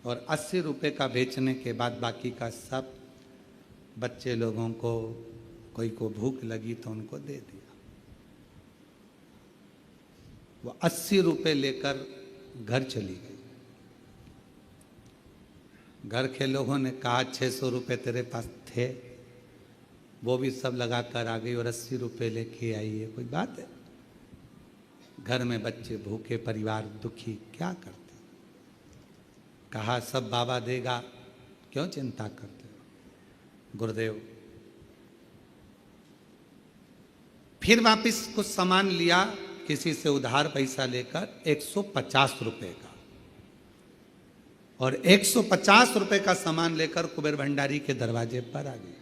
और 80 रुपए का बेचने के बाद बाकी का सब बच्चे लोगों को, कोई को भूख लगी तो उनको दे दिया। वो 80 रुपए लेकर घर चली गई। घर के लोगों ने कहा 600 रुपए तेरे पास थे, वो भी सब लगा कर आ गई और 80 रुपए लेके आई है। कोई बात है? घर में बच्चे भूखे, परिवार दुखी, क्या करते? कहा सब बाबा देगा, क्यों चिंता करते हो? गुरुदेव, फिर वापस कुछ सामान लिया किसी से उधार पैसा लेकर 150 रुपए का, और 150 रुपए का सामान लेकर कुबेर भंडारी के दरवाजे पर आ गई।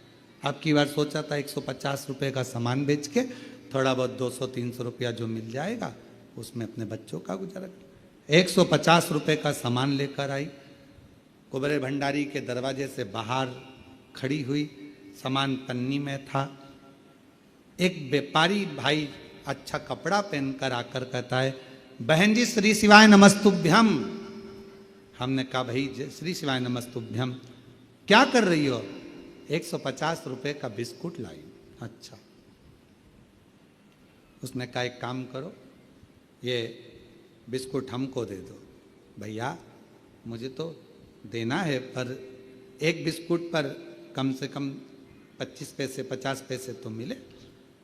अब की बार सोचा था 150 रुपए का सामान बेच के थोड़ा बहुत 200-300 रुपया जो मिल जाएगा उसमें अपने बच्चों का गुजारा। 150 रुपए का सामान लेकर आई, कुबेर भंडारी के दरवाजे से बाहर खड़ी हुई, सामान पन्नी में था। एक व्यापारी भाई अच्छा कपड़ा पहनकर आकर कहता है, बहन जी श्री शिवाय नमस्तुभ्यम। हमने कहा भाई श्री शिवाय नमस्तुभ्यम, क्या कर रही हो? 150 रुपए का बिस्कुट लाई। अच्छा। उसने कहा एक काम करो, ये बिस्कुट हमको दे दो। भैया मुझे तो देना है, पर एक बिस्कुट पर कम से कम 25 पैसे 50 पैसे तो मिले।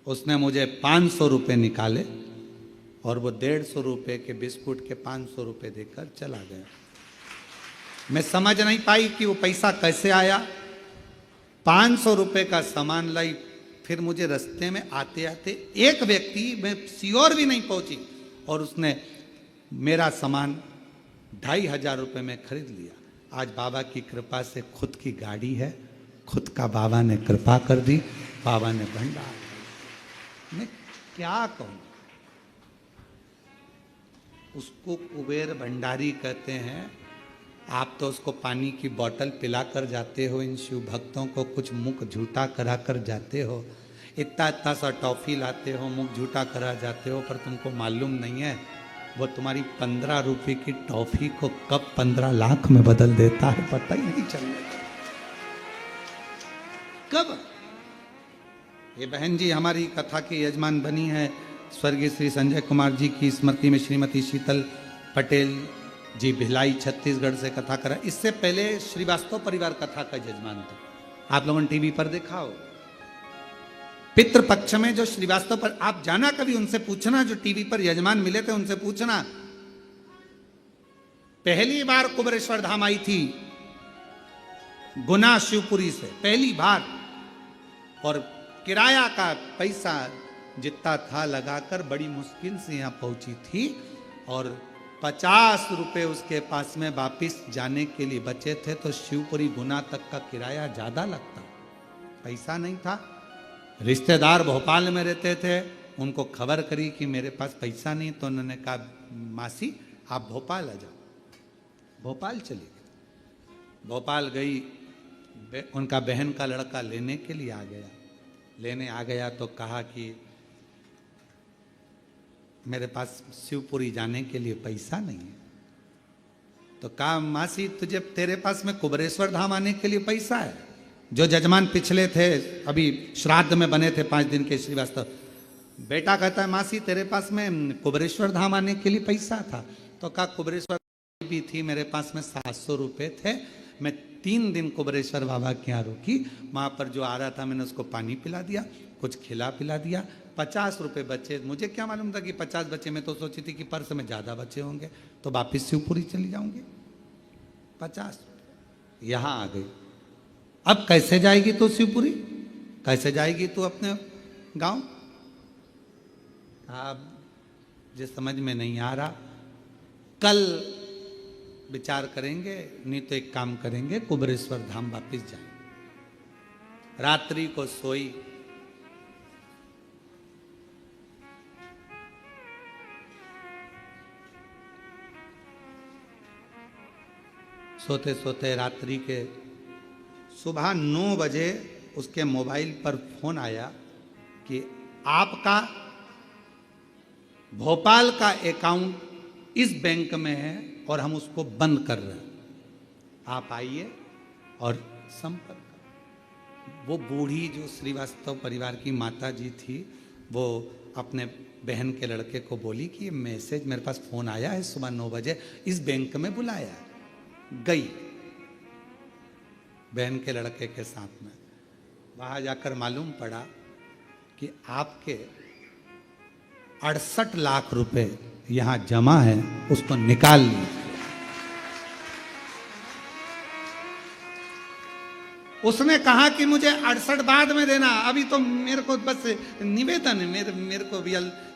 उसने मुझे 500 रुपये निकाले और वो 150 रुपये के बिस्कुट के 500 रुपये देकर चला गया। मैं समझ नहीं पाई कि वो पैसा कैसे आया, 500 रुपए का सामान लाई। फिर मुझे रास्ते में आते आते एक व्यक्ति, मैं सीहोर भी नहीं पहुंची, और उसने मेरा सामान 2500 रुपए में खरीद लिया। आज बाबा की कृपा से खुद की गाड़ी है, खुद का बाबा ने कृपा कर दी, बाबा ने भंडार। मैं क्या कहूं, उसको कुबेर भंडारी कहते हैं। आप तो उसको पानी की बोतल पिला कर जाते हो, इन शिव भक्तों को कुछ मुख झूठा करा कर जाते हो, इतना इतना सा टॉफी लाते हो, मुख झूठा करा जाते हो, पर तुमको मालूम नहीं है वो तुम्हारी 15 रुपए की टॉफी को कब 15 लाख में बदल देता है, पता ही नहीं चल रहा। कब ये बहन जी हमारी कथा की यजमान बनी है, स्वर्गीय श्री संजय कुमार जी की स्मृति में श्रीमती शीतल पटेल जी भिलाई छत्तीसगढ़ से कथा करा। इससे पहले श्रीवास्तव परिवार कथा का यजमान था, आप लोगों ने टीवी पर देखा हो। पितृपक्ष में जो श्रीवास्तव पर, आप जाना कभी उनसे पूछना, जो टीवी पर यजमान मिले थे उनसे पूछना। पहली बार कुबेरेश्वर धाम आई थी गुना शिवपुरी से, पहली बार, और किराया का पैसा जितना था लगाकर बड़ी मुश्किल से यहां पहुंची थी, और 50 रुपए उसके पास में वापिस जाने के लिए बचे थे। तो शिवपुरी गुना तक का किराया ज्यादा लगता, पैसा नहीं था। रिश्तेदार भोपाल में रहते थे, उनको खबर करी कि मेरे पास पैसा नहीं, तो उन्होंने कहा मासी आप भोपाल आ जाओ। भोपाल चली गई। भोपाल गई, उनका बहन का लड़का लेने के लिए आ गया। लेने आ गया तो कहा कि मेरे पास शिवपुरी जाने के लिए पैसा नहीं है। तो कहा मासी तुझे, तेरे पास में कुबेरेश्वर धाम आने के लिए पैसा है। जो जजमान पिछले थे, अभी श्राद्ध में बने थे 5 दिन के श्रीवास्तव, बेटा कहता है मासी तेरे पास में कुबेरेश्वर धाम आने के लिए पैसा था। तो कहा कुबेरेश्वर भी थी, मेरे पास में 700 रुपये थे। मैं 3 दिन कुबेरेश्वर बाबा के यहाँ रुकी, वहाँ पर जो आ रहा था मैंने उसको पानी पिला दिया, कुछ खिला पिला दिया। 50 रुपये बचे, मुझे क्या मालूम था कि 50 बचे। मैं तो सोची थी कि पर्स में ज़्यादा बचे होंगे तो वापिस शिवपुरी चली जाऊंगी। 50 यहाँ आ गई। अब कैसे जाएगी तू शिवपुरी, कैसे जाएगी तू अपने गांव? अब जिस समझ में नहीं आ रहा, कल विचार करेंगे, नहीं तो एक काम करेंगे, कुबेरेश्वर धाम वापिस जाएंगे। रात्रि को सोई, सोते सोते रात्रि के सुबह 9 बजे उसके मोबाइल पर फोन आया कि आपका भोपाल का अकाउंट इस बैंक में है और हम उसको बंद कर रहे हैं, आप आइए और संपर्क करें। वो बूढ़ी जो श्रीवास्तव परिवार की माता जी थी, वो अपने बहन के लड़के को बोली कि ये मैसेज मेरे पास फोन आया है सुबह 9 बजे, इस बैंक में बुलाया है। गई बहन के लड़के के साथ में, वहां जाकर मालूम पड़ा कि आपके 68 लाख रुपए यहां जमा है, उसको निकाल लीजिए। उसने कहा कि मुझे 68 बाद में देना, अभी तो मेरे को बस निवेदन है, मेरे को भी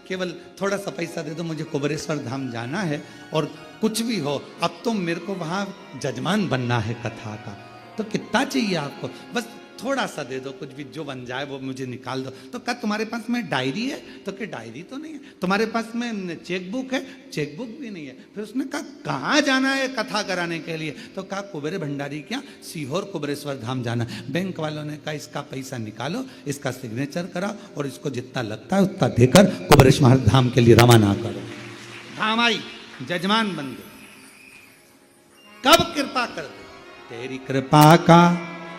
केवल थोड़ा सा पैसा दे दो, मुझे कुबेरेश्वर धाम जाना है, और कुछ भी हो अब तो मेरे को वहां जजमान बनना है कथा का। तो कितना चाहिए आपको? बस थोड़ा सा दे दो, कुछ भी जो बन जाए वो मुझे निकाल दो। तो क्या तुम्हारे पास में डायरी है? तो क्या डायरी तो नहीं है। तुम्हारे पास में चेकबुक है? चेकबुक भी नहीं है। फिर उसने कहा कहाँ जाना है कथा कराने के लिए? तो कहा कुबेर भंडारी क्या सीहोर कुबेरेश्वर धाम जाना। बैंक वालों ने कहा इसका पैसा निकालो, इसका सिग्नेचर कराओ और इसको जितना लगता है उतना देकर कुबेरेश्वर धाम के लिए रवाना करो। धाम आई, जजमान बन गए। कब कृपा कर दे, तेरी कृपा का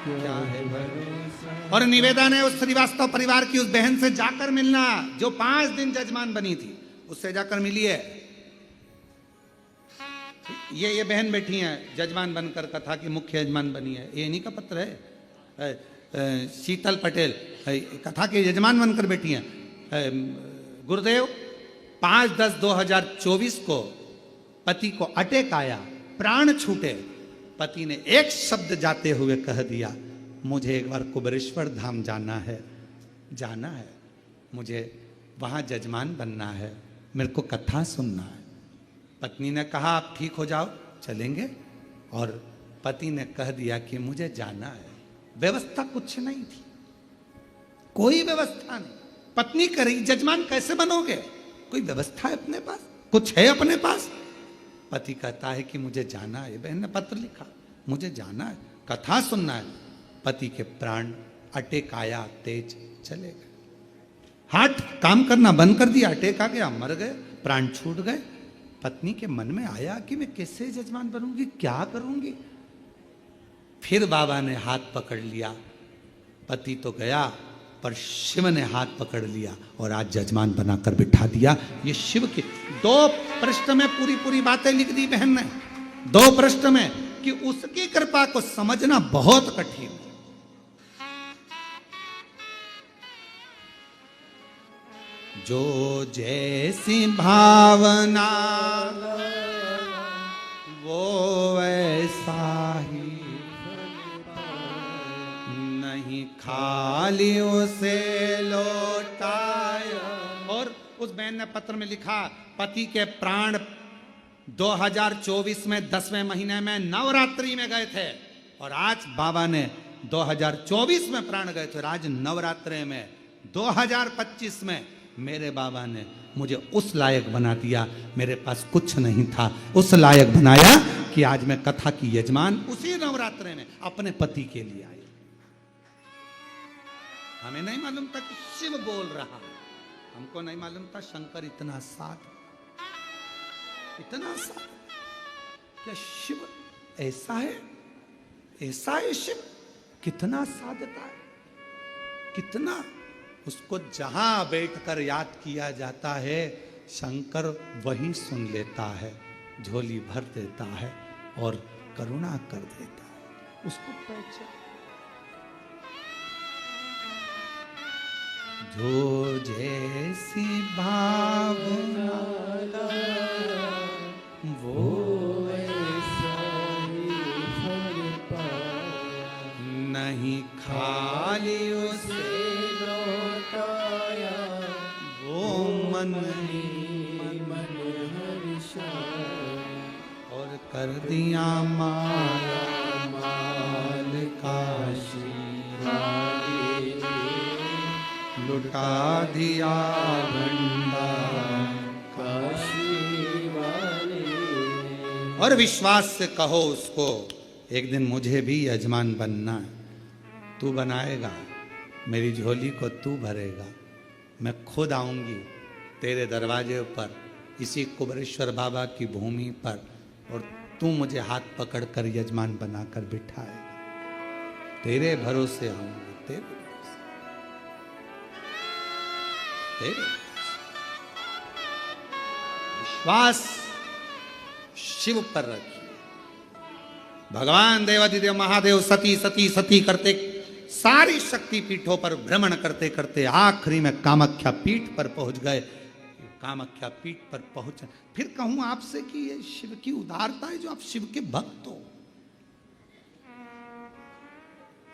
क्या है भरोसा। और निवेदन है उस श्रीवास्तव परिवार की उस बहन से जाकर मिलना जो 5 दिन जजमान बनी थी, उससे जाकर मिलिए। ये बहन बैठी है जजमान बनकर, कथा की मुख्य यजमान बनी है। ये इन्हीं का पत्र है, शीतल पटेल कथा के यजमान बनकर बैठी है। गुरुदेव 5/10/2024 को पति को अटैक आया, प्राण छूटे। पति ने एक शब्द जाते हुए कह दिया, मुझे एक बार कुबेरेश्वर धाम जाना है, मुझे वहाँ जजमान बनना है, मेरे को कथा सुनना है। पत्नी ने कहा आप ठीक हो जाओ चलेंगे, और पति ने कह दिया कि मुझे जाना है। व्यवस्था कुछ नहीं थी, कोई व्यवस्था नहीं। पत्नी कह रही जजमान कैसे बनोगे, कोई व्यवस्था है अपने पास, कुछ है अपने पास? पति कहता है कि मुझे जाना है। बहन ने पत्र लिखा, मुझे जाना है, कथा सुनना है। पति के प्राण अटेक आया, तेज चले गए, हार्ट काम करना बंद कर दिया, अटेक आ गया, मर गए, प्राण छूट गए। पत्नी के मन में आया कि मैं कैसे जजमान बनूंगी, क्या करूंगी। फिर बाबा ने हाथ पकड़ लिया, पति तो गया पर शिव ने हाथ पकड़ लिया और आज जजमान बनाकर बिठा दिया। ये शिव की 2 पृष्ठ में पूरी बातें लिख दी बहन ने, 2 पृष्ठ में, कि उसकी कृपा को समझना बहुत कठिन है। जो जैसी भावना वो वैसा ही, नहीं खाली उसे लौटाया। और उस बहन ने पत्र में लिखा, पति के प्राण 2024 में 10वें महीने में नवरात्रि में गए थे, और आज बाबा ने 2024 में प्राण गए थे, और आज नवरात्रि में 2025 में मेरे बाबा ने मुझे उस लायक बना दिया। मेरे पास कुछ नहीं था, उस लायक बनाया कि आज मैं कथा की यजमान उसी नवरात्रि में अपने पति के लिए आई। हमें नहीं मालूम था कि शिव बोल रहा है, हमको नहीं मालूम था शंकर इतना साध, इतना साध। क्या शिव ऐसा है, ऐसा है शिव, कितना साधता है, कितना। उसको जहां बैठकर याद किया जाता है, शंकर वहीं सुन लेता है, झोली भर देता है और करुणा कर देता है। उसको पहचान, जो जैसी भावना वो ऐसा ही फल पाया, नहीं खाली उसे लौटाया, वो मन मन हर्षाया, और कर दिया माला माल का वाले, लुटा दिया भंडार काशी वाले। और विश्वास से कहो उसको, एक दिन मुझे भी यजमान बनना है। तू बनाएगा, मेरी झोली को तू भरेगा, मैं खुद आऊंगी तेरे दरवाजे पर, इसी कुबेरेश्वर बाबा की भूमि पर, और तू मुझे हाथ पकड़कर यजमान बनाकर बिठाएगा। तेरे भरोसे आऊंगा, तेरे भरोसे, तेरे विश्वास शिव पर रखिए। भगवान देवादिदेव महादेव सती सती सती करते सारी शक्ति पीठों पर भ्रमण करते करते आखिरी में कामाख्या पीठ पर पहुंच गए। कामाख्या पीठ पर पहुंच, फिर कहूं आपसे कि ये शिव की उदारता है जो आप शिव के भक्त हो।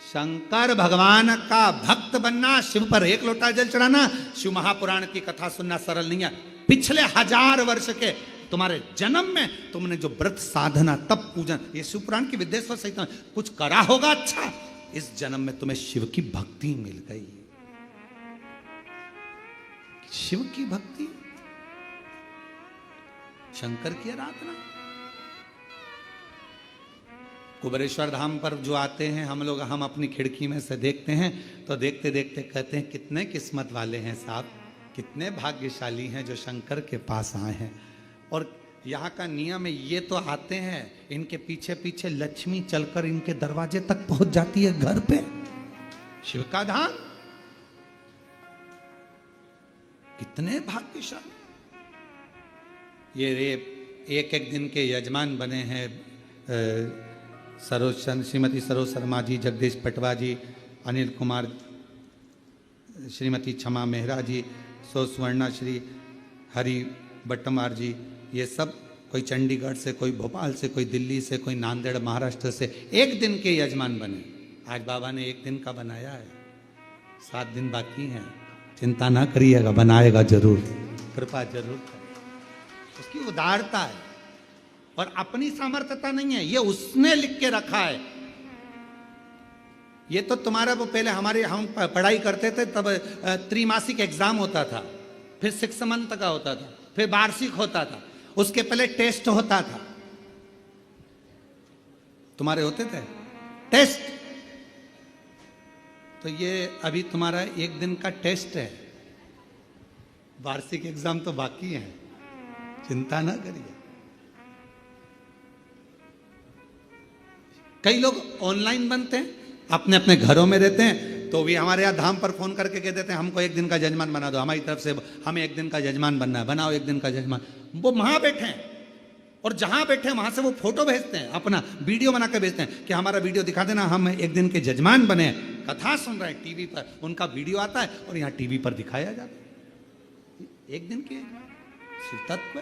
शंकर भगवान का भक्त बनना, शिव पर एक लोटा जल चढ़ाना, शिव महापुराण की कथा सुनना सरल नहीं है। पिछले 1000 वर्ष के तुम्हारे जन्म में तुमने जो व्रत साधना तप पूजन, ये शिव पुराण की विद्येश्वर सहित कुछ करा होगा अच्छा, इस जन्म में तुम्हें शिव की भक्ति मिल गई। शिव की भक्ति, शंकर की आराधना। कुबेरेश्वर धाम पर जो आते हैं हम लोग, हम अपनी खिड़की में से देखते हैं तो देखते देखते कहते हैं कितने किस्मत वाले हैं साहब, कितने भाग्यशाली हैं जो शंकर के पास आए हैं। और यहाँ का नियम है, ये तो आते हैं, इनके पीछे पीछे लक्ष्मी चलकर इनके दरवाजे तक पहुंच जाती है, घर पे। शिव का धाम, कितने भाग्यशाली। ये एक एक दिन के यजमान बने हैं श्रीमती सरोज शर्मा जी, जगदीश पटवा जी, अनिल कुमार, श्रीमती क्षमा मेहरा जी, सुवर्णा श्री हरि बट्टमार जी, ये सब कोई चंडीगढ़ से, कोई भोपाल से, कोई दिल्ली से, कोई नांदेड़ महाराष्ट्र से एक दिन के यजमान बने। आज बाबा ने 1 दिन का बनाया है, 7 दिन बाकी हैं। चिंता ना करिएगा, बनाएगा जरूर, कृपा जरूर करेगा। उसकी उदारता है और अपनी सामर्थ्यता नहीं है, ये उसने लिख के रखा है। ये तो तुम्हारा वो पहले हम पढ़ाई करते थे तब त्रिमासिक एग्जाम होता था, फिर 6 मंथ का होता था, फिर वार्षिक होता था, उसके पहले टेस्ट होता था। तुम्हारे होते थे टेस्ट? तो ये अभी तुम्हारा 1 दिन का टेस्ट है, वार्षिक एग्जाम तो बाकी है, चिंता ना करिए। कई लोग ऑनलाइन बनते हैं, अपने अपने घरों में रहते हैं, तो भी हमारे यहाँ धाम पर फोन करके कह देते हैं हमको 1 दिन का जजमान बना दो, हमारी तरफ से हमें 1 दिन का जजमान बनना है, बनाओ 1 दिन का जजमान। वो वहां बैठे हैं और जहां बैठे हैं वहां से वो फोटो भेजते हैं, अपना वीडियो बना के भेजते हैं कि हमारा वीडियो दिखा देना, हम 1 दिन के जजमान बने हैं। कथा सुन रहे हैं टीवी पर, उनका वीडियो आता है और यहाँ टीवी पर दिखाया जाता है 1 दिन के शिव तत्व।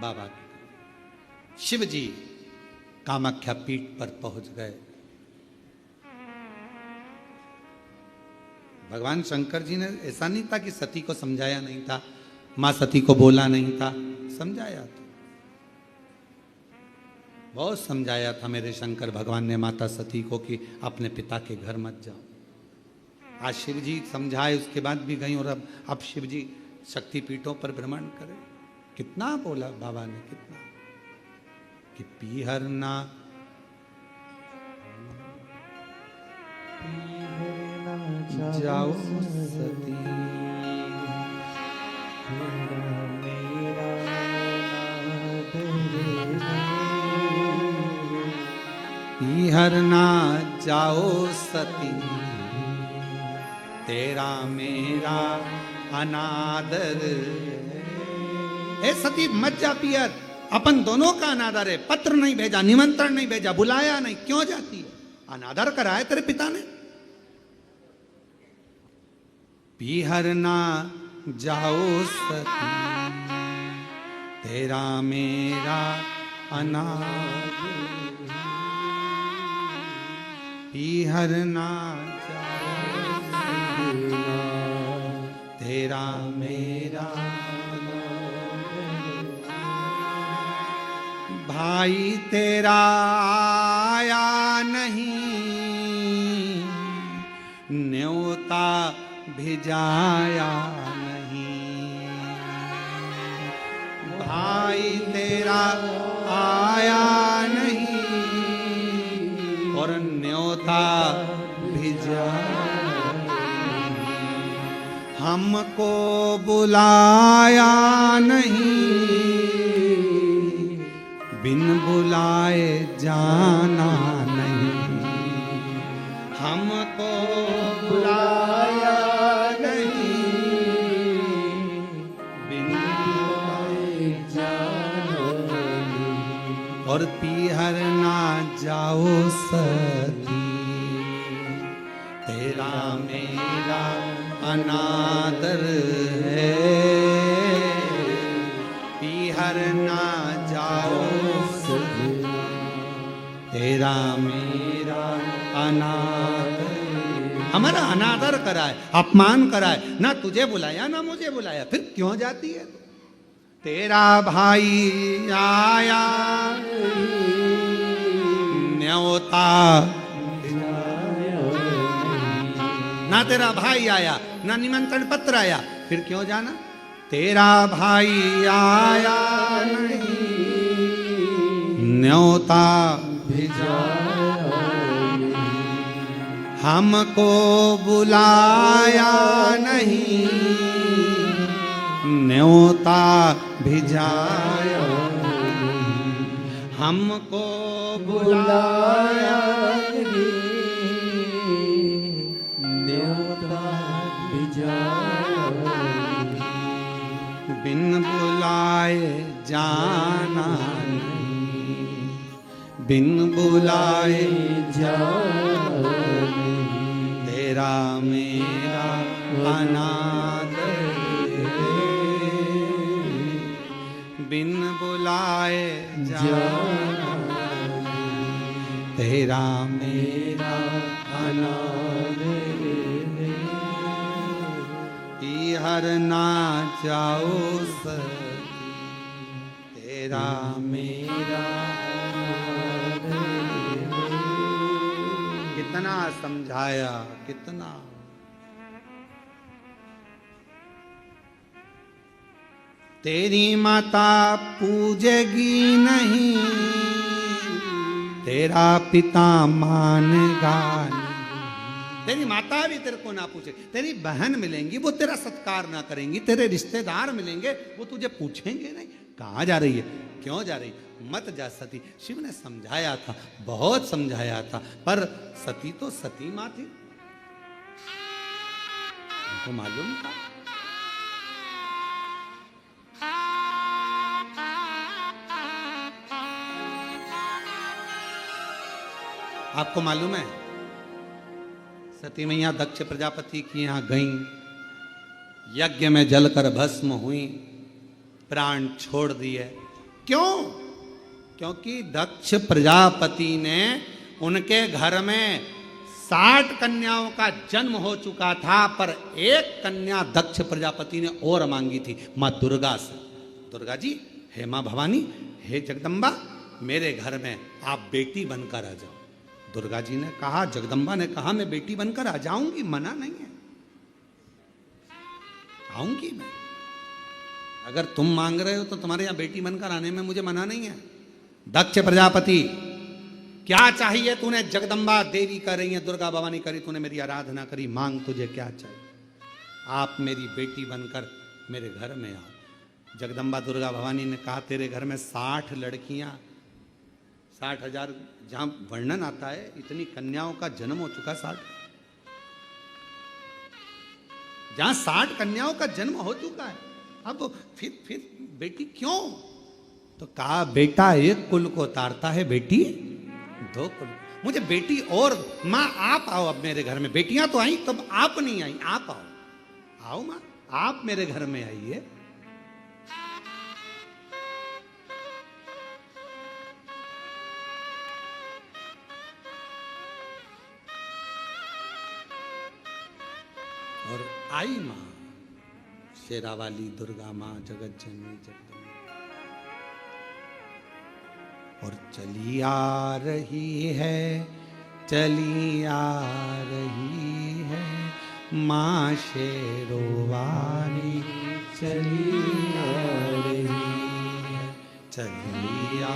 बाबा शिव जी कामाख्या पीठ पर पहुंच गए। भगवान शंकर जी ने ऐसा नहीं था कि सती को समझाया नहीं था, मां सती को बोला नहीं था, समझाया था, बहुत समझाया था मेरे शंकर भगवान ने माता सती को कि अपने पिता के घर मत जाओ। आज शिव जी समझाए, उसके बाद भी गई और अब शिव जी शक्तिपीठों पर भ्रमण करें। कितना बोला बाबा ने, कितना कि पीहरना जाओ सती, पीहरना जाओ सती, तेरा मेरा अनादर। ए सती मत जा पीहर, अपन दोनों का अनादर है। पत्र नहीं भेजा, निमंत्रण नहीं भेजा, बुलाया नहीं, क्यों जाती है? अनादर करा है तेरे पिता ने। पीहरना जाओ सती, तेरा मेरा अनादर। पीहरना जाओ तेरा मेरा भाई तेरा आया नहीं, न्योता भिजाया नहीं। भाई तेरा आया नहीं और न्योता भिजाया नहीं। हमको बुलाया नहीं, बिन बुलाए जाना नहीं। हमको बुलाया नहीं, बिन बुलाए जाना नहीं। और पीहरना जाओ सती, तेरा मेरा अनादर है। पीहरना जाओ सती, तेरा मेरा अनादर। हमारा अनादर कराए, अपमान कराए, ना तुझे बुलाया ना मुझे बुलाया, फिर क्यों जाती है? तेरा भाई आया न्योता, ना तेरा भाई आया ना निमंत्रण पत्र आया, फिर क्यों जाना? तेरा भाई आया नहीं, न्योता भिजाया नहीं। हमको बुलाया नहीं, न्योता भिजाया नहीं। हमको बुलाया नहीं, न्योता भिजाया नहीं। बिन बुलाए जाना नहीं, बिन बुलाए जाना नहीं। तेरा मेरा अनादर है, बिन बुलाए जाना नहीं। हार ना जाओ सती, तेरा मेरा कितना समझाया, कितना। तेरी माता पूजेगी नहीं, तेरा पिता मानेगा नहीं। तेरी माता भी तेरे को ना पूछे, तेरी बहन मिलेंगी वो तेरा सत्कार ना करेंगी, तेरे रिश्तेदार मिलेंगे वो तुझे पूछेंगे नहीं कहाँ जा रही है, क्यों जा रही, मत जा सती। शिव ने समझाया था, बहुत समझाया था, पर सती तो सती माँ थी, उनको मालूम था। आपको मालूम है सती मैया दक्ष प्रजापति की यहां गईं, यज्ञ में जलकर भस्म हुई, प्राण छोड़ दिए। क्यों? क्योंकि दक्ष प्रजापति ने उनके घर में 60 कन्याओं का जन्म हो चुका था, पर एक कन्या दक्ष प्रजापति ने और मांगी थी, मां दुर्गा से। दुर्गा जी, हे मां भवानी, हे जगदम्बा, मेरे घर में आप बेटी बनकर आ जाओ। दुर्गा जी ने कहा, जगदम्बा ने कहा, मैं बेटी बनकर आ जाऊंगी, मना नहीं है, आऊंगी मैं। अगर तुम मांग रहे हो तो तुम्हारे यहां बेटी बनकर आने में मुझे मना नहीं है। दक्ष प्रजापति, क्या चाहिए तूने? जगदम्बा देवी कर रही है, दुर्गा भवानी करी, तूने मेरी आराधना करी, मांग तुझे क्या चाहिए? आप मेरी बेटी बनकर मेरे घर में आओ। जगदम्बा दुर्गा भवानी ने कहा, तेरे घर में 60 लड़कियां, 60,000 जहां वर्णन आता है, इतनी कन्याओं का जन्म हो चुका, 60, जहां 60 कन्याओं का जन्म हो चुका है, अब फिर बेटी क्यों? तो कहा, बेटा एक कुल को तारता है, बेटी 2 कुल। मुझे बेटी और, माँ आप आओ अब मेरे घर में। बेटियां तो आई, तब आप नहीं आई, आप आओ, आओ माँ, आप मेरे घर में आइए। और आई मां, शेरावाली दुर्गा मां, जगत जननी जगदम्बा, और चली आ रही है, चली आ रही है मां शेरोवाली, चली आ रही है, चली आ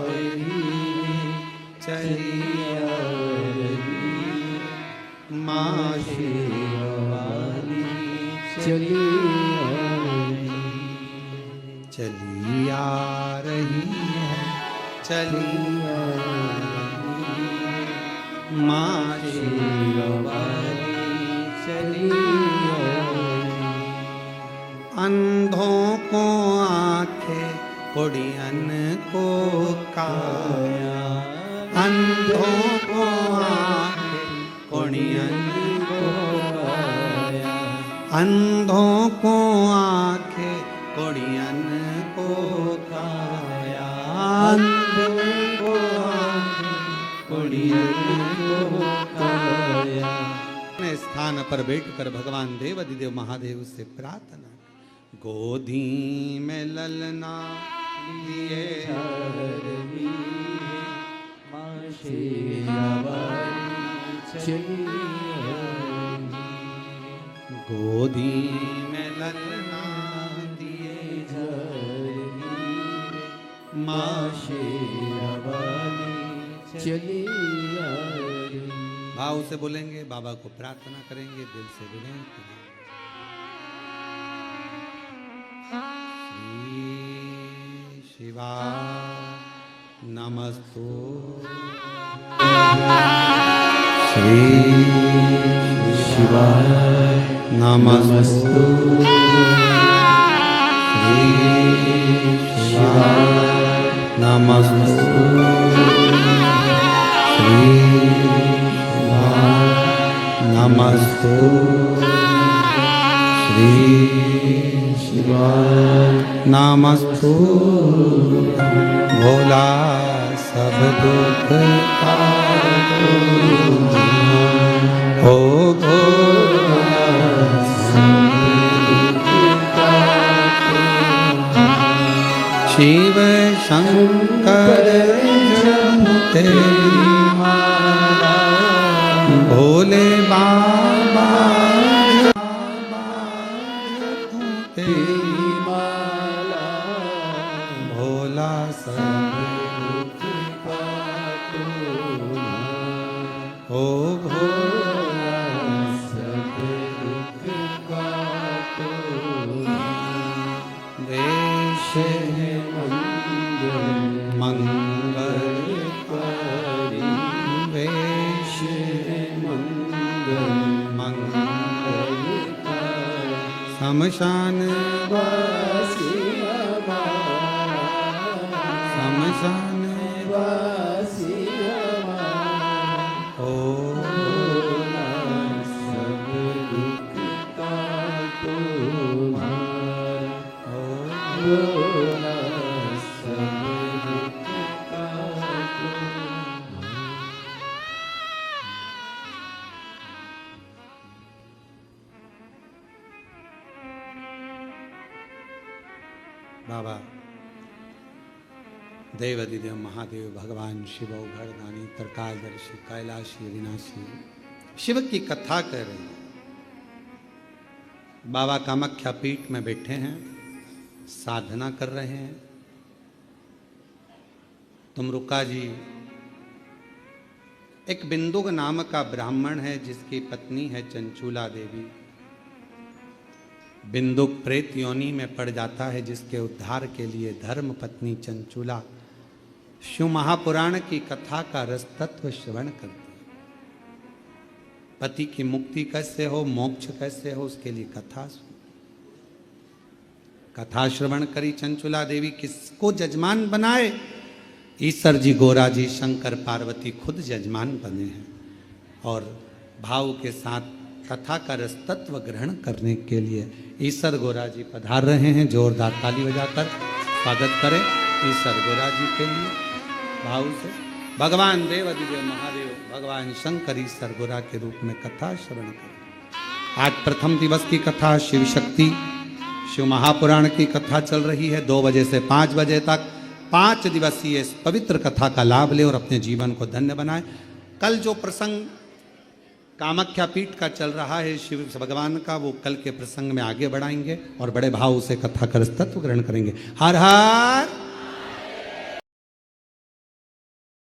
रही है, चली आ रही मां शेरोवाली, चली चली आ रही है, चली आ रही मां शेरोवाली, चली आ रही। अंधों को आंखें, कुड़ियन को काया, अंधों को आंखें, कुड़ियन को काया, अंधों को आंखें, कुड़ियन को काया, अंधों को आंखें, कुड़ियन को काया। अपने स्थान पर बैठकर भगवान देवाधिदेव महादेव से प्रार्थना, गोदी में ललना लिए मां शेरावाली, चली आ रही। गोदी में ललना दिए मां शेरावाली, चली आ रही। भाव से बोलेंगे, बाबा को प्रार्थना करेंगे, दिल से विनय करेंगे। श्री शिवा नमस्तु, श्री शिवाय नमस्तु, श्री शिवाय नमस्तु, श्री नमस्तु, श्री शिवाय नमस्तु। भोला सब दुख का हो, भोला सब दुख तेरी माला, भोले बाबा तेरी माला, भोला सब दुख काटूं, ओ भोला सब दुख काटूं, देश मंगलकारी, वेश मंगलकारी, शमशान वासी शमशान वासी ओ सब दुख काटो भोला, सब दुख काटो। बाबा देवादिदेव महादेव भगवान शिव घरदानी त्रिकालदर्शी कैलाशी विनाशी शिव की कथा कर रहे हैं। बाबा कामाख्या पीठ में बैठे हैं, साधना कर रहे हैं। तुमरुका जी एक बिंदुक नाम का ब्राह्मण है जिसकी पत्नी है चंचूला देवी। बिंदुक प्रेत योनि में पड़ जाता है, जिसके उद्धार के लिए धर्म पत्नी चंचूला शिव महापुराण की कथा का रस तत्व श्रवण करती है। पति की मुक्ति कैसे हो, मोक्ष कैसे हो, उसके लिए कथा श्रवण करी चंचूला देवी। किसको जजमान बनाए? ईश्वर जी, गोरा जी, शंकर पार्वती खुद जजमान बने हैं और भाव के साथ कथा का रस तत्व ग्रहण करने के लिए ईश्वर गोरा जी पधार रहे हैं। जोरदार ताली बजाकर स्वागत करें ईश्वर गोरा जी के लिए भाव से। भगवान देवादिदेव महादेव भगवान शंकर ईश्वर गोरा के रूप में कथा श्रवण करें। आज प्रथम दिवस की कथा शिव शक्ति शिव महापुराण की कथा चल रही है। 2 बजे से 5 बजे तक 5 दिवसीय इस पवित्र कथा का लाभ ले और अपने जीवन को धन्य बनाए। कल जो प्रसंग कामाख्या पीठ का चल रहा है शिव भगवान का, वो कल के प्रसंग में आगे बढ़ाएंगे और बड़े भाव से कथा कर तत्व ग्रहण करेंगे। हर हर